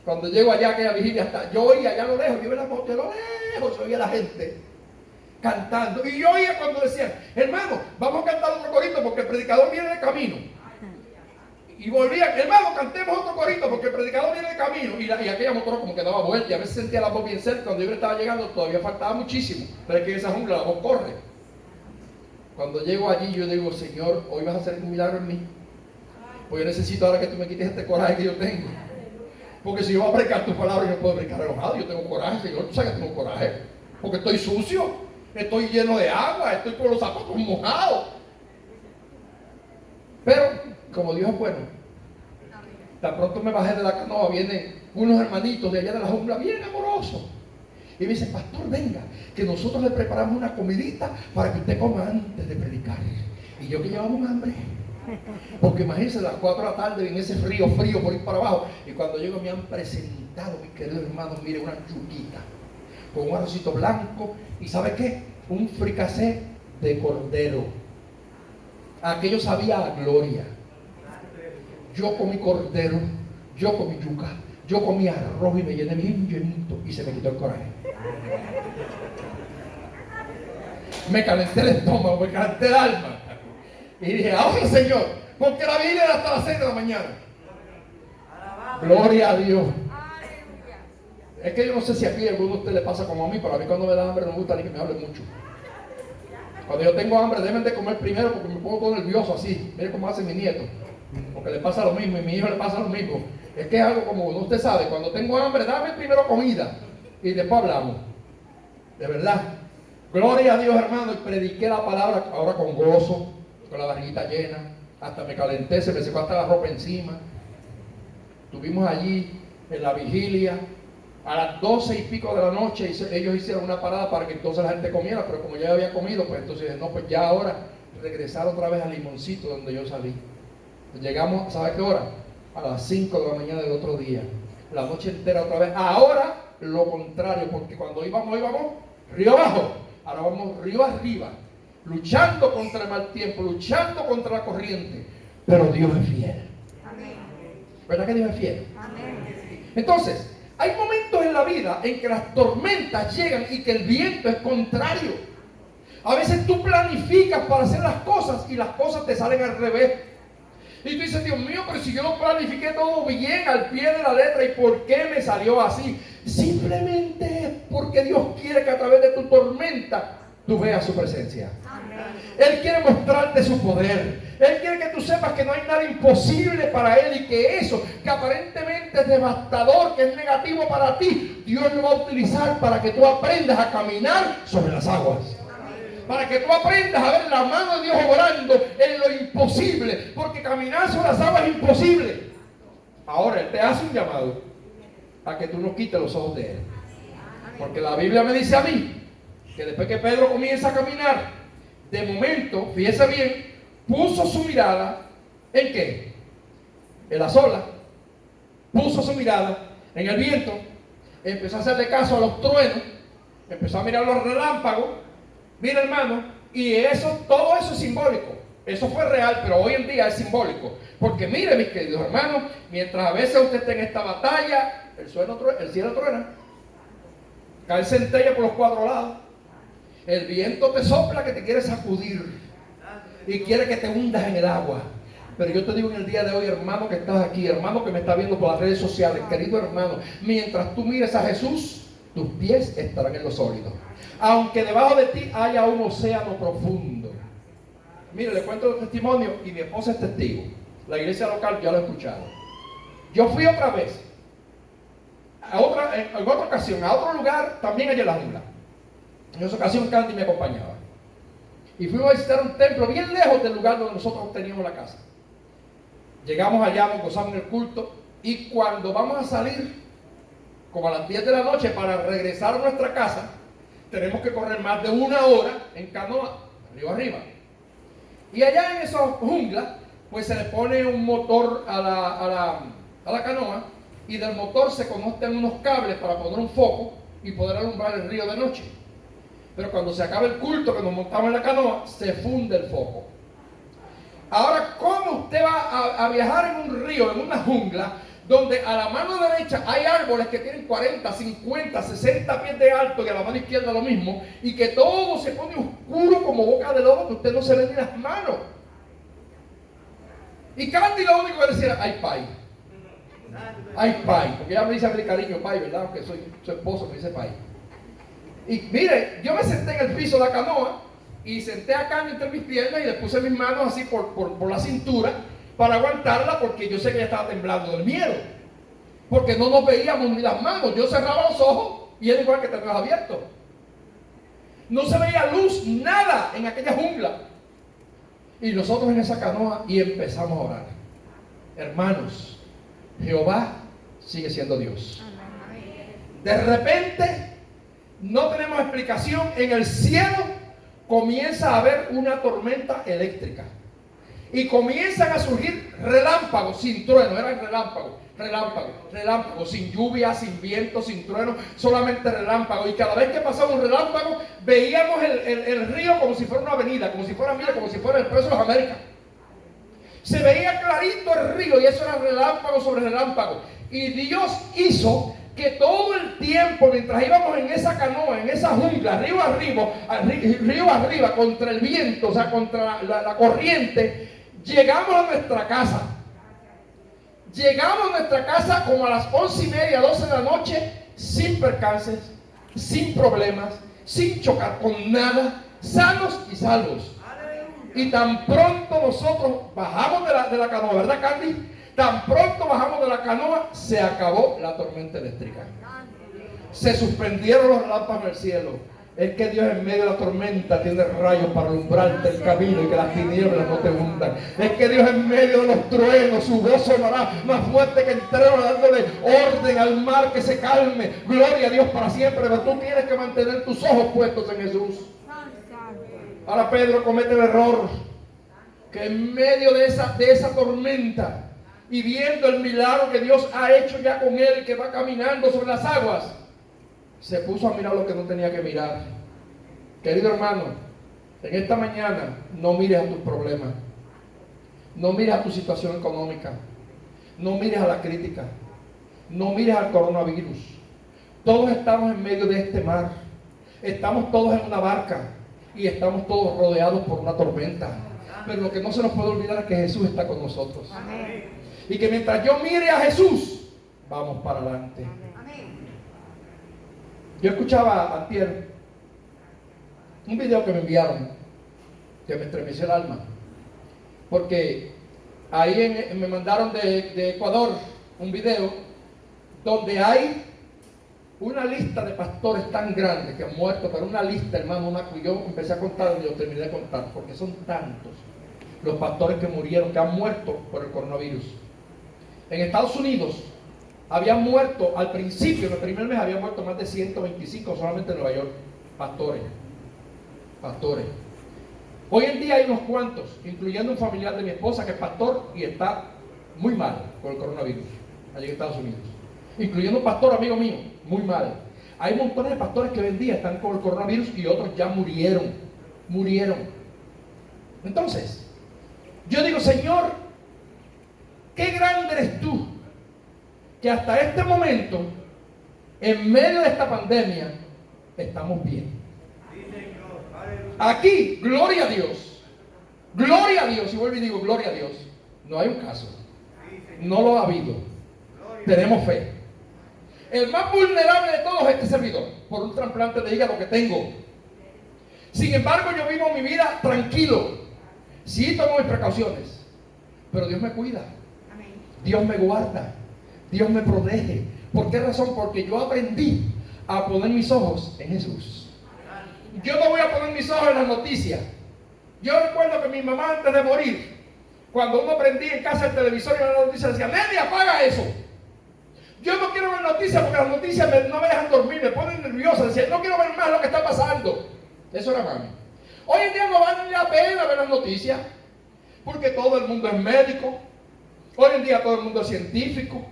Cuando llego allá a aquella vigilia, hasta yo oía allá a lo lejos, yo veía la moto, a lo lejos, oía la gente cantando. Y yo oía cuando decían, hermano, vamos a cantar otro corito porque el predicador viene de camino. Y volvían, hermano, cantemos otro corito porque el predicador viene de camino. Y aquella motora como que daba vuelta y a veces sentía la voz bien cerca. Cuando yo estaba llegando todavía faltaba muchísimo. Pero es que en esa jungla la voz corre. Cuando llego allí yo digo, Señor, hoy vas a hacer un milagro en mí. Pues yo necesito ahora que tú me quites este coraje que yo tengo. Porque si yo voy a predicar tus palabras, yo no puedo predicar enojado. Yo tengo coraje, Señor, tú sabes que tengo coraje. Porque estoy sucio, estoy lleno de agua, estoy con los zapatos mojados. Pero, como Dios es bueno, tan pronto me bajé de la canoa, vienen unos hermanitos de allá de la jungla bien amorosos. Y me dice, pastor, venga, que nosotros le preparamos una comidita para que usted coma antes de predicar. Y yo que llevaba un hambre. Porque imagínense, a las 4 de la tarde en ese frío por ir para abajo. Y cuando llego me han presentado, mis queridos hermanos, mire, una chuquita con un arrocito blanco. ¿Y sabe qué? Un fricasé de cordero. Aquello sabía a gloria. Yo comí cordero, yo comí yuca, yo comí arroz y me llené bien llenito y se me quitó el coraje. Me calenté el estómago, me calenté el alma. Y dije, ahora Señor, porque la Biblia era hasta las 6 de la mañana. Gloria a Dios. Es que yo no sé si aquí a alguno de ustedes le pasa como a mí, pero a mí cuando me da hambre no me gusta ni que me hablen mucho. Cuando yo tengo hambre deben de comer primero porque me pongo todo nervioso así. Mire cómo hace mi nieto. Porque le pasa lo mismo y a mi hijo le pasa lo mismo. Es que es algo como uno, usted sabe, cuando tengo hambre, dame primero comida y después hablamos. De verdad. Gloria a Dios, hermano, y prediqué la palabra ahora con gozo, con la barriguita llena. Hasta me calenté, se me secó hasta la ropa encima. Estuvimos allí en la vigilia. A las 12 y pico de la noche ellos hicieron una parada para que entonces la gente comiera, pero como ya había comido, pues entonces no, pues ya ahora regresar otra vez al Limoncito donde yo salí. Llegamos, ¿sabe qué hora? A las 5 de la mañana del otro día. La noche entera otra vez. Ahora lo contrario, porque cuando íbamos río abajo. Ahora vamos río arriba. Luchando contra el mal tiempo, luchando contra la corriente. Pero Dios es fiel. Amén. ¿Verdad que Dios es fiel? Amén. Entonces, hay momentos en la vida en que las tormentas llegan y que el viento es contrario. A veces tú planificas para hacer las cosas y las cosas te salen al revés. Y tú dices, Dios mío, pero si yo lo planifiqué todo bien al pie de la letra, ¿y por qué me salió así? Simplemente es porque Dios quiere que a través de tu tormenta tú veas su presencia. Amén. Él quiere mostrarte su poder. Él quiere que tú sepas que no hay nada imposible para Él y que eso que aparentemente es devastador, que es negativo para ti, Dios lo va a utilizar para que tú aprendas a caminar sobre las aguas. Para que tú aprendas a ver la mano de Dios obrando en lo imposible. Porque caminar sobre las aguas es imposible. Ahora Él te hace un llamado a que tú no quites los ojos de Él. Porque la Biblia me dice a mí que después que Pedro comienza a caminar, de momento, fíjese bien, puso su mirada ¿en qué? En las olas. Puso su mirada en el viento. Empezó a hacerle caso a los truenos. Empezó a mirar los relámpagos. Mira, hermano, y eso, todo eso es simbólico. Eso fue real, pero hoy en día es simbólico. Porque mire, mis queridos hermanos, mientras a veces usted esté en esta batalla, el cielo truena, cae centella por los cuatro lados, el viento te sopla que te quiere sacudir y quiere que te hundas en el agua. Pero yo te digo en el día de hoy, hermano que estás aquí, hermano que me está viendo por las redes sociales, querido hermano, mientras tú mires a Jesús, tus pies estarán en lo sólido. Aunque debajo de ti haya un océano profundo. Mire, le cuento el testimonio y mi esposa es testigo. La iglesia local ya lo he escuchado. Yo fui otra vez, en otra ocasión, a otro lugar, también allá en la jungla. En esa ocasión Candy me acompañaba. Y fuimos a visitar un templo bien lejos del lugar donde nosotros teníamos la casa. Llegamos allá, nos gozamos en el culto. Y cuando vamos a salir, como a las 10 de la noche, para regresar a nuestra casa, tenemos que correr más de una hora en canoa, río arriba. Y allá en esa jungla, pues se le pone un motor a la canoa, y del motor se conectan unos cables para poner un foco y poder alumbrar el río de noche. Pero cuando se acaba el culto que nos montamos en la canoa, se funde el foco. Ahora, ¿cómo usted va a viajar en un río, en una jungla, donde a la mano derecha hay árboles que tienen 40, 50, 60 pies de alto y a la mano izquierda lo mismo, y que todo se pone oscuro como boca de lobo, que usted no se ve ni las manos? Y Candy lo único que decía, ay pai, porque ella me dice a mi cariño pai, ¿verdad? Aunque soy su esposo, me dice pai. Y mire, yo me senté en el piso de la canoa y senté a Candy entre mis piernas y le puse mis manos así por la cintura para aguantarla, porque yo sé que ella estaba temblando del miedo, porque no nos veíamos ni las manos. Yo cerraba los ojos y era igual que tenerlos abiertos. No se veía luz, nada en aquella jungla. Y nosotros en esa canoa y empezamos a orar. Hermanos, Jehová sigue siendo Dios. De repente, no tenemos explicación, en el cielo comienza a haber una tormenta eléctrica. Y comienzan a surgir relámpagos, sin trueno, eran relámpagos, sin lluvia, sin viento, sin trueno, solamente relámpagos. Y cada vez que pasaba un relámpago, veíamos el río como si fuera una avenida, como si fuera el Expreso de las Américas. Se veía clarito el río y eso era relámpago sobre relámpago. Y Dios hizo que todo el tiempo, mientras íbamos en esa canoa, en esa jungla, río arriba, contra el viento, o sea, contra la corriente, llegamos a nuestra casa. Llegamos a nuestra casa como a las 11:30, 12 de la noche, sin percances, sin problemas, sin chocar con nada, sanos y salvos. Y tan pronto nosotros bajamos de la canoa, ¿verdad, Candy? Tan pronto bajamos de la canoa, se acabó la tormenta eléctrica. Se suspendieron los relámpagos del cielo. Es que Dios en medio de la tormenta tiene rayos para alumbrarte el camino y que las tinieblas no te hundan. Es que Dios en medio de los truenos, su voz sonará más fuerte que el trueno, dándole orden al mar que se calme. Gloria a Dios para siempre. Pero tú tienes que mantener tus ojos puestos en Jesús. Ahora Pedro comete el error que en medio de esa tormenta y viendo el milagro que Dios ha hecho ya con él, que va caminando sobre las aguas, se puso a mirar lo que no tenía que mirar. Querido hermano, en esta mañana no mires a tus problemas, no mires a tu situación económica, no mires a la crítica, no mires al coronavirus. Todos estamos en medio de este mar, estamos todos en una barca y estamos todos rodeados por una tormenta. Pero lo que no se nos puede olvidar es que Jesús está con nosotros. Amén. Y que mientras yo mire a Jesús, vamos para adelante. Amén. Yo escuchaba antier un video que me enviaron, que me estremeció el alma. Porque ahí me mandaron de Ecuador un video donde hay una lista de pastores tan grande que han muerto, pero una lista, hermano, y yo empecé a contar y yo terminé de contar, porque son tantos los pastores que murieron, que han muerto por el coronavirus. En Estados Unidos habían muerto, al principio, en el primer mes, habían muerto más de 125 solamente en Nueva York, pastores. Hoy en día hay unos cuantos, incluyendo un familiar de mi esposa que es pastor y está muy mal con el coronavirus, allí en Estados Unidos. Incluyendo un pastor amigo mío, muy mal. Hay montones de pastores que hoy en día están con el coronavirus y otros ya murieron. Entonces, yo digo, Señor, qué grande eres tú, que hasta este momento, en medio de esta pandemia, estamos bien. Aquí, gloria a Dios, y vuelvo y digo, gloria a Dios. No hay un caso, no lo ha habido. Tenemos fe. El más vulnerable de todos es este servidor, por un trasplante de hígado que tengo. Sin embargo, yo vivo mi vida tranquilo. Sí tomo mis precauciones, pero Dios me cuida. Dios me guarda. Dios me protege. ¿Por qué razón? Porque yo aprendí a poner mis ojos en Jesús. Yo no voy a poner mis ojos en las noticias. Yo recuerdo que mi mamá, antes de morir, cuando uno prendía en casa el televisor y la noticia, decía: Nelly, apaga eso. Yo no quiero ver noticias porque las noticias no me dejan dormir, me ponen nerviosa. Decía: no quiero ver más lo que está pasando. Eso era mami. Hoy en día no vale la pena ver las noticias porque todo el mundo es médico. Hoy en día todo el mundo es científico.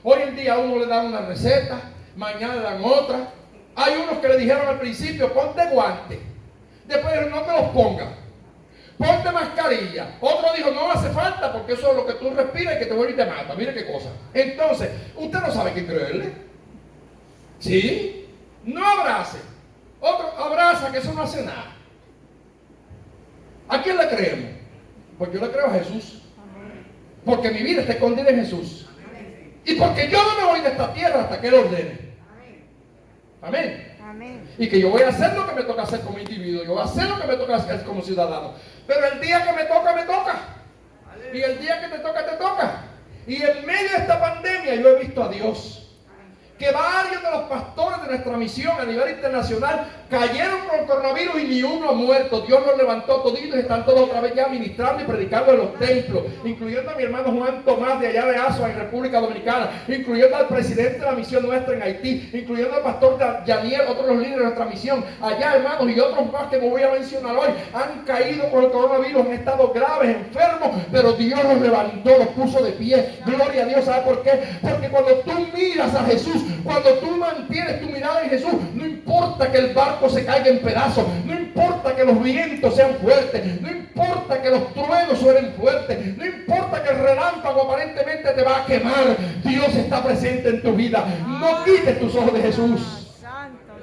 Hoy en día a uno le dan una receta, mañana le dan otra. Hay unos que le dijeron al principio: ponte guantes. Después dijeron: no te los pongas. Ponte mascarilla. Otro dijo: no hace falta porque eso es lo que tú respiras y que te vuelve y te mata. Mire qué cosa. Entonces, usted no sabe qué creerle. ¿Sí? No abrace. Otro abraza, que eso no hace nada. ¿A quién le creemos? Pues yo le creo a Jesús. Porque mi vida está escondida en Jesús. Y porque yo no me voy de esta tierra hasta que Él ordene. Amén. Amén. Y que yo voy a hacer lo que me toca hacer como individuo. Yo voy a hacer lo que me toca hacer como ciudadano. Pero el día que me toca, me toca. Y el día que te toca, te toca. Y en medio de esta pandemia yo he visto a Dios. Que varios de los pastores de nuestra misión a nivel internacional cayeron con el coronavirus y ni uno ha muerto. Dios los levantó toditos y están todos otra vez ya ministrando y predicando en los templos, incluyendo a mi hermano Juan Tomás de allá de Azua en República Dominicana, incluyendo al presidente de la misión nuestra en Haití, incluyendo al pastor Yaniel, otros de los líderes de nuestra misión allá, hermanos, y otros más que me voy a mencionar hoy. Han caído con el coronavirus, han estado graves, enfermos, pero Dios los levantó, los puso de pie. Gloria a Dios. ¿Sabe por qué? Porque cuando tú miras a Jesús, cuando tú mantienes tu mirada en Jesús, no importa que el barco se caiga en pedazos, no importa que los vientos sean fuertes, no importa importa que los truenos suenen fuertes, no importa que el relámpago aparentemente te va a quemar, Dios está presente en tu vida. No quites tus ojos de Jesús. Santo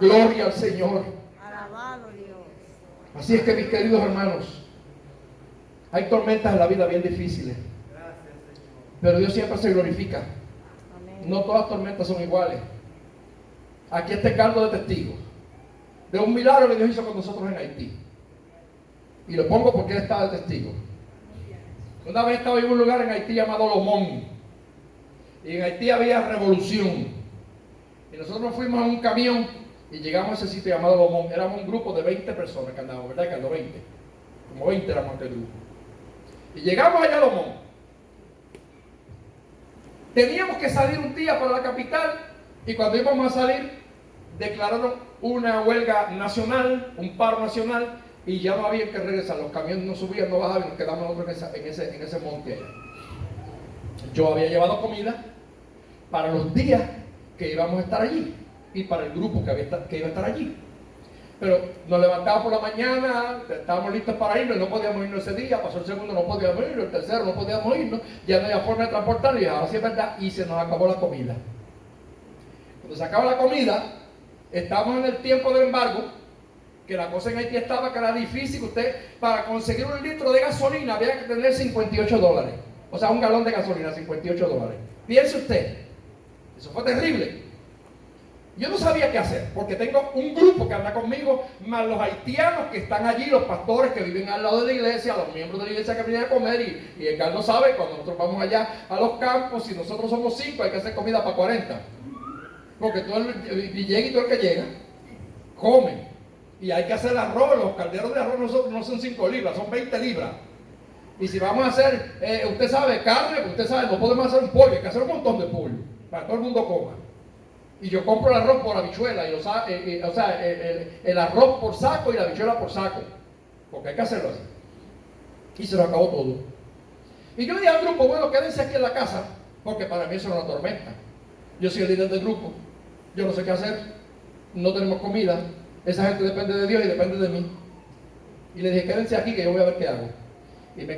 Dios. Gloria al Señor. Alabado Dios. Así es que, mis queridos hermanos, hay tormentas en la vida bien difíciles, pero Dios siempre se glorifica. Amén. No todas las tormentas son iguales. Aquí está el caldo de testigos de un milagro que Dios hizo con nosotros en Haití. Y lo pongo porque él estaba de testigo. Una vez estaba en un lugar en Haití llamado Lomón. Y en Haití había revolución. Y nosotros nos fuimos en un camión y llegamos a ese sitio llamado Lomón. Éramos un grupo de 20 personas que andábamos, ¿verdad, Carlos? 20. Como 20 éramos aquel grupo. Y llegamos allá a Lomón. Teníamos que salir un día para la capital. Y cuando íbamos a salir, declararon una huelga nacional, un paro nacional. Y ya no había que regresar, los camiones no subían, no bajaban, y nos quedamos nosotros en ese monte allá. Yo había llevado comida para los días que íbamos a estar allí y para el grupo que iba a estar allí. Pero nos levantamos por la mañana, estábamos listos para irnos, no podíamos irnos ese día, pasó el segundo, no podíamos irnos, el tercero no podíamos irnos, ya no había forma de transportarnos y ahora sí es verdad, y se nos acabó la comida. Cuando se acaba la comida, estamos en el tiempo del embargo, que la cosa en Haití estaba que era difícil, usted para conseguir un litro de gasolina había que tener $58, o sea, un galón de gasolina, $58. Piense usted, eso fue terrible. Yo no sabía qué hacer, porque tengo un grupo que anda conmigo, más los haitianos que están allí, los pastores que viven al lado de la iglesia, los miembros de la iglesia que vienen a comer, y el Carlos sabe, cuando nosotros vamos allá a los campos, si nosotros somos 5, hay que hacer comida para 40, porque todo el llega y todo el que llega, come. Y hay que hacer arroz, los calderos de arroz nosotros no son 5 libras, son 20 libras. Y si vamos a hacer, usted sabe, carne, pues usted sabe, no podemos hacer un pollo, hay que hacer un montón de pollo, para que todo el mundo coma. Y yo compro el arroz por habichuela, el arroz por saco y la habichuela por saco, porque hay que hacerlo así. Y se lo acabó todo. Y yo le dije al grupo, bueno, quédense aquí en la casa, porque para mí eso es una tormenta. Yo soy el líder del grupo, yo no sé qué hacer, no tenemos comida. Esa gente depende de Dios y depende de mí. Y le dije, quédense aquí que yo voy a ver qué hago. Y me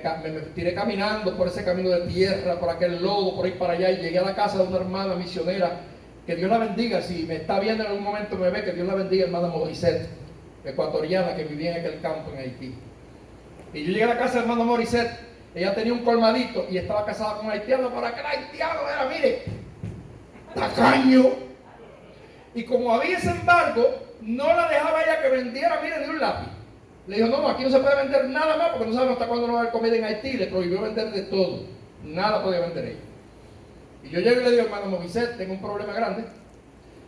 tiré caminando por ese camino de tierra, por aquel lodo, por ahí para allá. Y llegué a la casa de una hermana misionera. Que Dios la bendiga. Si me está viendo en algún momento me ve, que Dios la bendiga, hermana Morissette, ecuatoriana, que vivía en aquel campo en Haití. Y yo llegué a la casa de hermana Morissette. Ella tenía un colmadito y estaba casada con un haitiano. Para que el haitiano era, mire, tacaño. Y como había ese embargo, no la dejaba ella que vendiera, mire, ni un lápiz. Le dijo, no, aquí no se puede vender nada más porque no sabemos hasta cuándo no va a haber comida en Haití. Le prohibió vender de todo. Nada podía vender ella. Y yo llego y le digo, hermano Moisés, tengo un problema grande.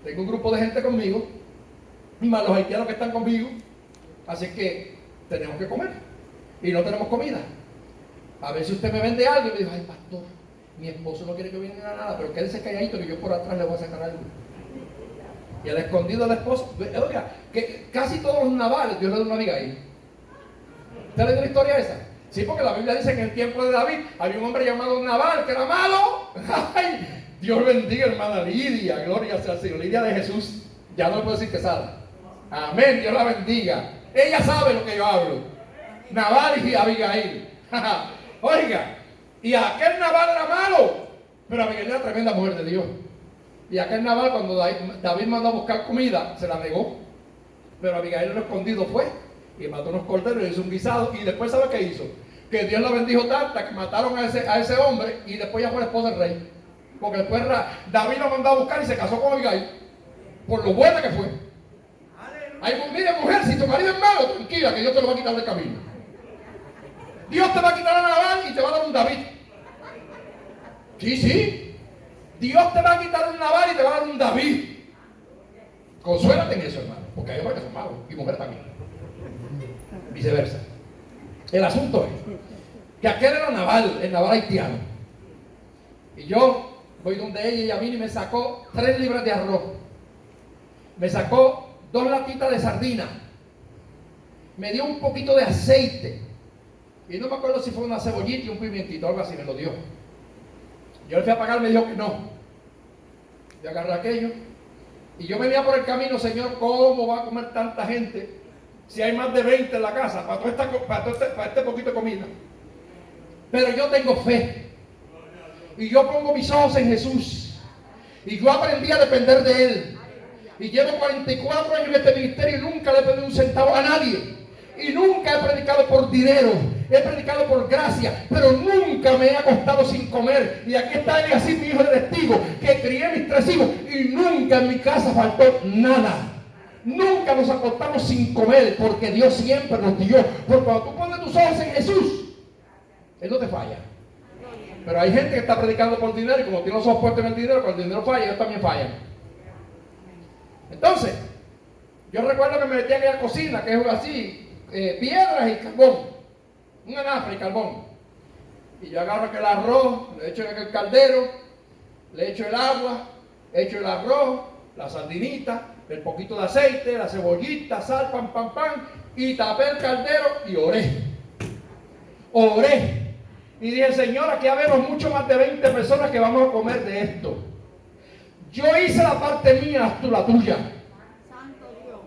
Tengo un grupo de gente conmigo, más los haitianos que están conmigo. Así que tenemos que comer. Y no tenemos comida. A ver si usted me vende algo. Y me dijo, ay, pastor, mi esposo no quiere que venga nada, pero quédese calladito que yo por atrás le voy a sacar algo. Y al escondido del esposo, oiga, que casi todos los navales Dios le da una Abigail. ¿Usted le dio la historia esa? Sí, porque la Biblia dice que en el tiempo de David había un hombre llamado Nabal que era malo. Ay, Dios bendiga, hermana Lidia, gloria sea al Señor. Lidia de Jesús, ya no le puedo decir que salga. Amén, Dios la bendiga. Ella sabe lo que yo hablo. Nabal y Abigail. Oiga, y aquel Nabal era malo, pero Abigail era tremenda mujer de Dios. Y aquel Nabal, cuando David mandó a buscar comida, se la negó. Pero Abigail en lo escondido fue y mató unos corderos y hizo un guisado. Y después, ¿sabe qué hizo? Que Dios la bendijo tanta que mataron a ese hombre y después ya fue la esposa del rey. Porque después David lo mandó a buscar y se casó con Abigail por lo buena que fue. Ay, mire, mujer, si tu marido es malo, tranquila, que Dios te lo va a quitar del camino. Dios te va a quitar a Nabal y te va a dar un David. Sí, sí. Dios te va a quitar un Nabal y te va a dar un David. Consuélate en eso, hermano, porque hay hombres que son malos y mujeres también. Viceversa. El asunto es que aquel era Nabal, el Nabal haitiano. Y yo voy donde ella y a mí y me sacó 3 libras de arroz. Me sacó 2 latitas de sardina. Me dio un poquito de aceite. Y no me acuerdo si fue una cebollita y un pimientito, algo así, me lo dio. Yo le fui a pagar, me dijo que no. Yo agarré aquello y yo venía por el camino, Señor, ¿cómo va a comer tanta gente si hay más de 20 en la casa, para este poquito de comida. Pero yo tengo fe. Y yo pongo mis ojos en Jesús. Y yo aprendí a depender de Él. Y llevo 44 años en este ministerio y nunca le he pedido un centavo a nadie. Y nunca he predicado por dinero. He predicado por gracia. Pero nunca me he acostado sin comer. Y aquí está él, así mi hijo de testigo, que crié mis 3 hijos. Y nunca en mi casa faltó nada. Nunca nos acostamos sin comer, porque Dios siempre nos dio. Porque cuando tú pones tus ojos en Jesús, Él no te falla. Pero hay gente que está predicando por dinero, y como tiene los ojos puestos en el dinero, cuando el dinero falla, ellos también fallan. Entonces, yo recuerdo que me metía en la cocina, que es así, piedras y carbón, un anafre y carbón. Y yo agarro aquel arroz, le echo en aquel caldero, le echo el agua, echo el arroz, la sardinita, el poquito de aceite, la cebollita, sal, pan, y tapé el caldero y oré. Oré. Y dije, Señor, aquí habemos mucho más de 20 personas que vamos a comer de esto. Yo hice la parte mía, haz tú la tuya.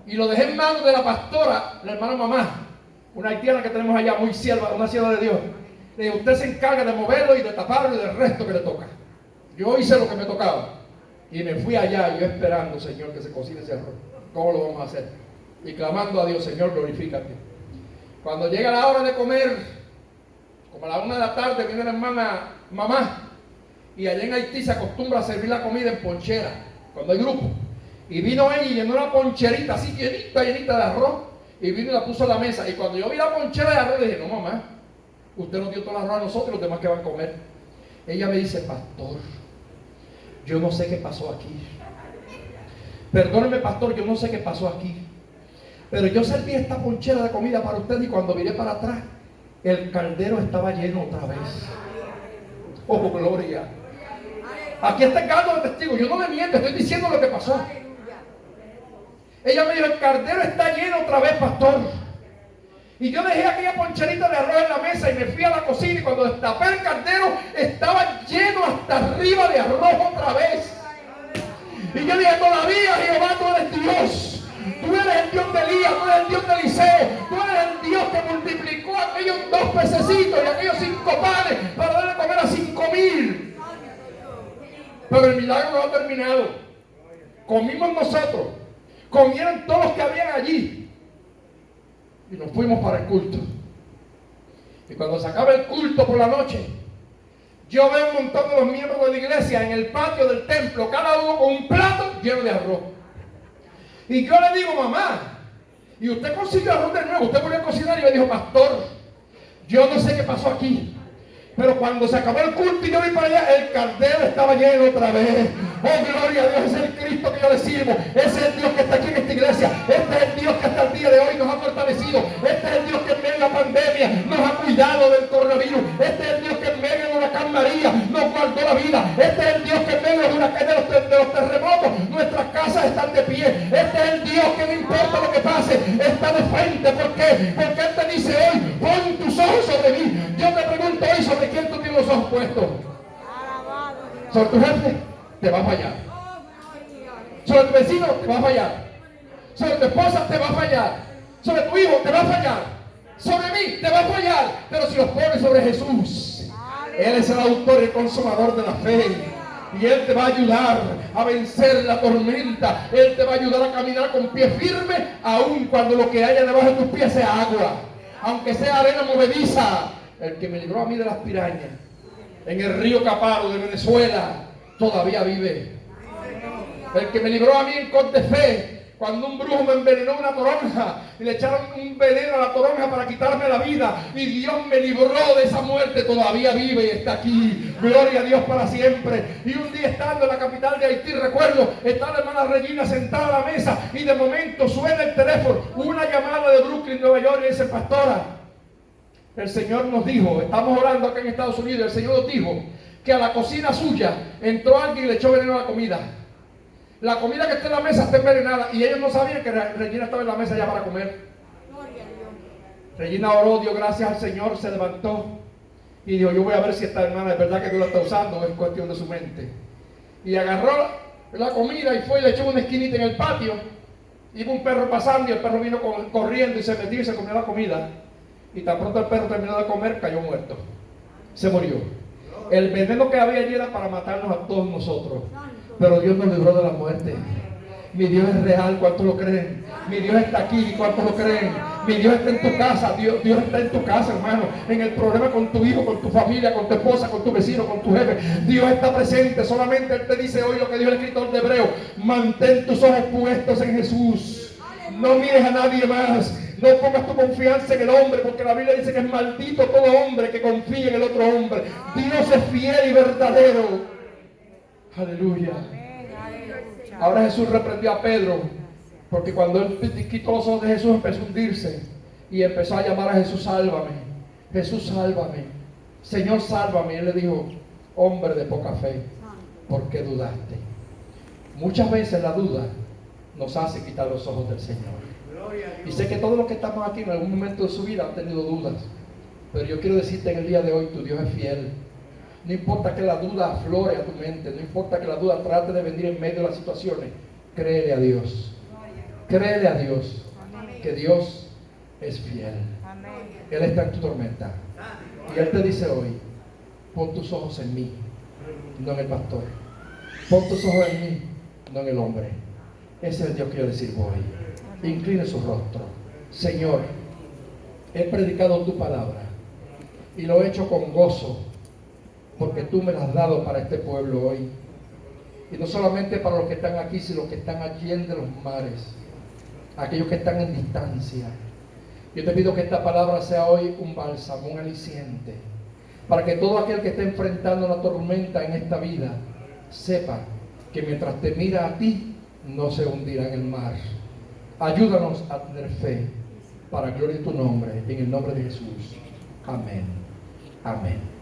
Y lo dejé en manos de la pastora, la hermana mamá, una haitiana que tenemos allá, muy sierva, una sierva de Dios. Le dije, usted se encarga de moverlo y de taparlo y del resto que le toca. Yo hice lo que me tocaba. Y me fui allá, yo esperando, Señor, que se cocine ese arroz. ¿Cómo lo vamos a hacer? Y clamando a Dios, Señor, glorifícate. Cuando llega la hora de comer, como a la 1 de la tarde, viene la hermana mamá. Y allá en Haití se acostumbra a servir la comida en ponchera, cuando hay grupo. Y vino ella y llenó una poncherita así llenita de arroz. Y vino y la puso a la mesa. Y cuando yo vi la ponchera de arroz, dije, no mamá, usted nos dio todo el arroz a nosotros y los demás que van a comer. Ella me dice, pastor, yo no sé qué pasó aquí. Perdóneme, pastor, yo no sé qué pasó aquí. Pero yo serví esta ponchera de comida para usted y cuando miré para atrás, el caldero estaba lleno otra vez. Oh, gloria. Aquí está el caldo de testigo. Yo no le miento, estoy diciendo lo que pasó. Ella me dijo, el caldero está lleno otra vez, pastor. Y yo dejé aquella poncherita de arroz en la mesa y me fui a la cocina y cuando destapé el caldero estaba lleno hasta arriba de arroz otra vez. Y yo dije, todavía Jehová, tú eres Dios. Tú eres el Dios de Elías, tú eres el Dios de Eliseo, tú eres el Dios que multiplicó aquellos 2 pececitos y aquellos 5 panes para darle comer a 5,000. Pero el milagro no ha terminado. Comimos nosotros, comieron todos los que habían allí. Y nos fuimos para el culto. Y cuando se acaba el culto por la noche, yo veo un montón de los miembros de la iglesia en el patio del templo, cada uno con un plato lleno de arroz. Y yo le digo, mamá, ¿y usted consiguió arroz de nuevo? Usted volvió a cocinar y me dijo, pastor, yo no sé qué pasó aquí. Pero cuando se acabó el culto y yo vi para allá, el caldero estaba lleno otra vez. Oh, gloria a Dios, ese es el Cristo que yo le sirvo. Ese es el Dios que está aquí en esta iglesia. Este es el Dios que hasta el día de hoy nos ha fortalecido. Este es el Dios que en medio de la pandemia nos ha cuidado del coronavirus. Este es el Dios que en medio de huracán María nos guardó la vida. Este es el Dios que en medio de los terremotos nuestras casas están de pie. Este es el Dios que no importa lo que pase, está de frente. ¿Por qué? Porque Él te dice hoy, pon tus ojos sobre mí. Yo te pregunto hoy, ¿sobre quién tú tienes los ojos puestos? ¿Sobre tu jefe? Te va a fallar. Sobre tu vecino te va a fallar. Sobre tu esposa te va a fallar. Sobre tu hijo te va a fallar. Sobre mí te va a fallar. Pero si los pones sobre Jesús, Él es el autor y el consumador de la fe. Y Él te va a ayudar a vencer la tormenta. Él te va a ayudar a caminar con pie firme, aun cuando lo que haya debajo de tus pies sea agua, aunque sea arena movediza. El que me libró a mí de las pirañas en el río Caparo de Venezuela todavía vive. El que me libró a mí en Corte Fe cuando un brujo me envenenó una toronja y le echaron un veneno a la toronja para quitarme la vida y Dios me libró de esa muerte, todavía vive y está aquí. Gloria a Dios para siempre. Y un día estando en la capital de Haití, recuerdo, está la hermana Regina sentada a la mesa y de momento suena el teléfono, una llamada de Brooklyn, Nueva York, y dice, pastora, el Señor nos dijo, estamos orando acá en Estados Unidos, el Señor nos dijo que a la cocina suya entró alguien y le echó veneno a la comida. La comida que está en la mesa está envenenada y ellos no sabían que Regina estaba en la mesa ya para comer. Regina oró, dio gracias al Señor, se levantó y dijo, yo voy a ver si esta hermana es verdad que Dios la está usando, es cuestión de su mente. Y agarró la comida y fue y le echó una esquinita en el patio Iba un perro pasando y el perro vino corriendo y se metió y se comió la comida. Y tan pronto el perro terminó de comer, cayó muerto. Se murió. El veneno que había allí era para matarnos a todos nosotros. Pero Dios nos libró de la muerte. Mi Dios es real, ¿cuántos lo creen? Mi Dios está aquí, ¿cuántos lo creen? Mi Dios está en tu casa, Dios está en tu casa, hermano. En el problema con tu hijo, con tu familia, con tu esposa, con tu vecino, con tu jefe. Dios está presente. Solamente Él te dice hoy lo que dijo el escritor de Hebreo: mantén tus ojos puestos en Jesús. No mires a nadie más. No pongas tu confianza en el hombre, porque la Biblia dice que es maldito todo hombre que confía en el otro hombre. Dios es fiel y verdadero. Aleluya. Ahora Jesús reprendió a Pedro, porque cuando él quitó los ojos de Jesús empezó a hundirse y empezó a llamar a Jesús: sálvame, Jesús, sálvame, Señor, sálvame. Y él le dijo: hombre de poca fe, ¿por qué dudaste? Muchas veces la duda nos hace quitar los ojos del Señor. Y sé que todos los que estamos aquí en algún momento de su vida han tenido dudas, pero yo quiero decirte en el día de hoy: tu Dios es fiel. No importa que la duda aflore a tu mente, no importa que la duda trate de venir en medio de las situaciones, créele a Dios. Créele a Dios, que Dios es fiel. Él está en tu tormenta. Y Él te dice hoy: pon tus ojos en mí, no en el pastor. Pon tus ojos en mí, no en el hombre. Ese es el Dios que yo le sirvo hoy. Incline su rostro. Señor, he predicado tu palabra y lo he hecho con gozo, porque tú me la has dado para este pueblo hoy. Y no solamente para los que están aquí, sino los que están allí en los mares, aquellos que están en distancia. Yo te pido que esta palabra sea hoy un bálsamo, un aliciente, para que todo aquel que esté enfrentando una tormenta en esta vida sepa que mientras te mira a ti, no se hundirá en el mar. Ayúdanos a tener fe, para gloria de tu nombre, en el nombre de Jesús. Amén. Amén.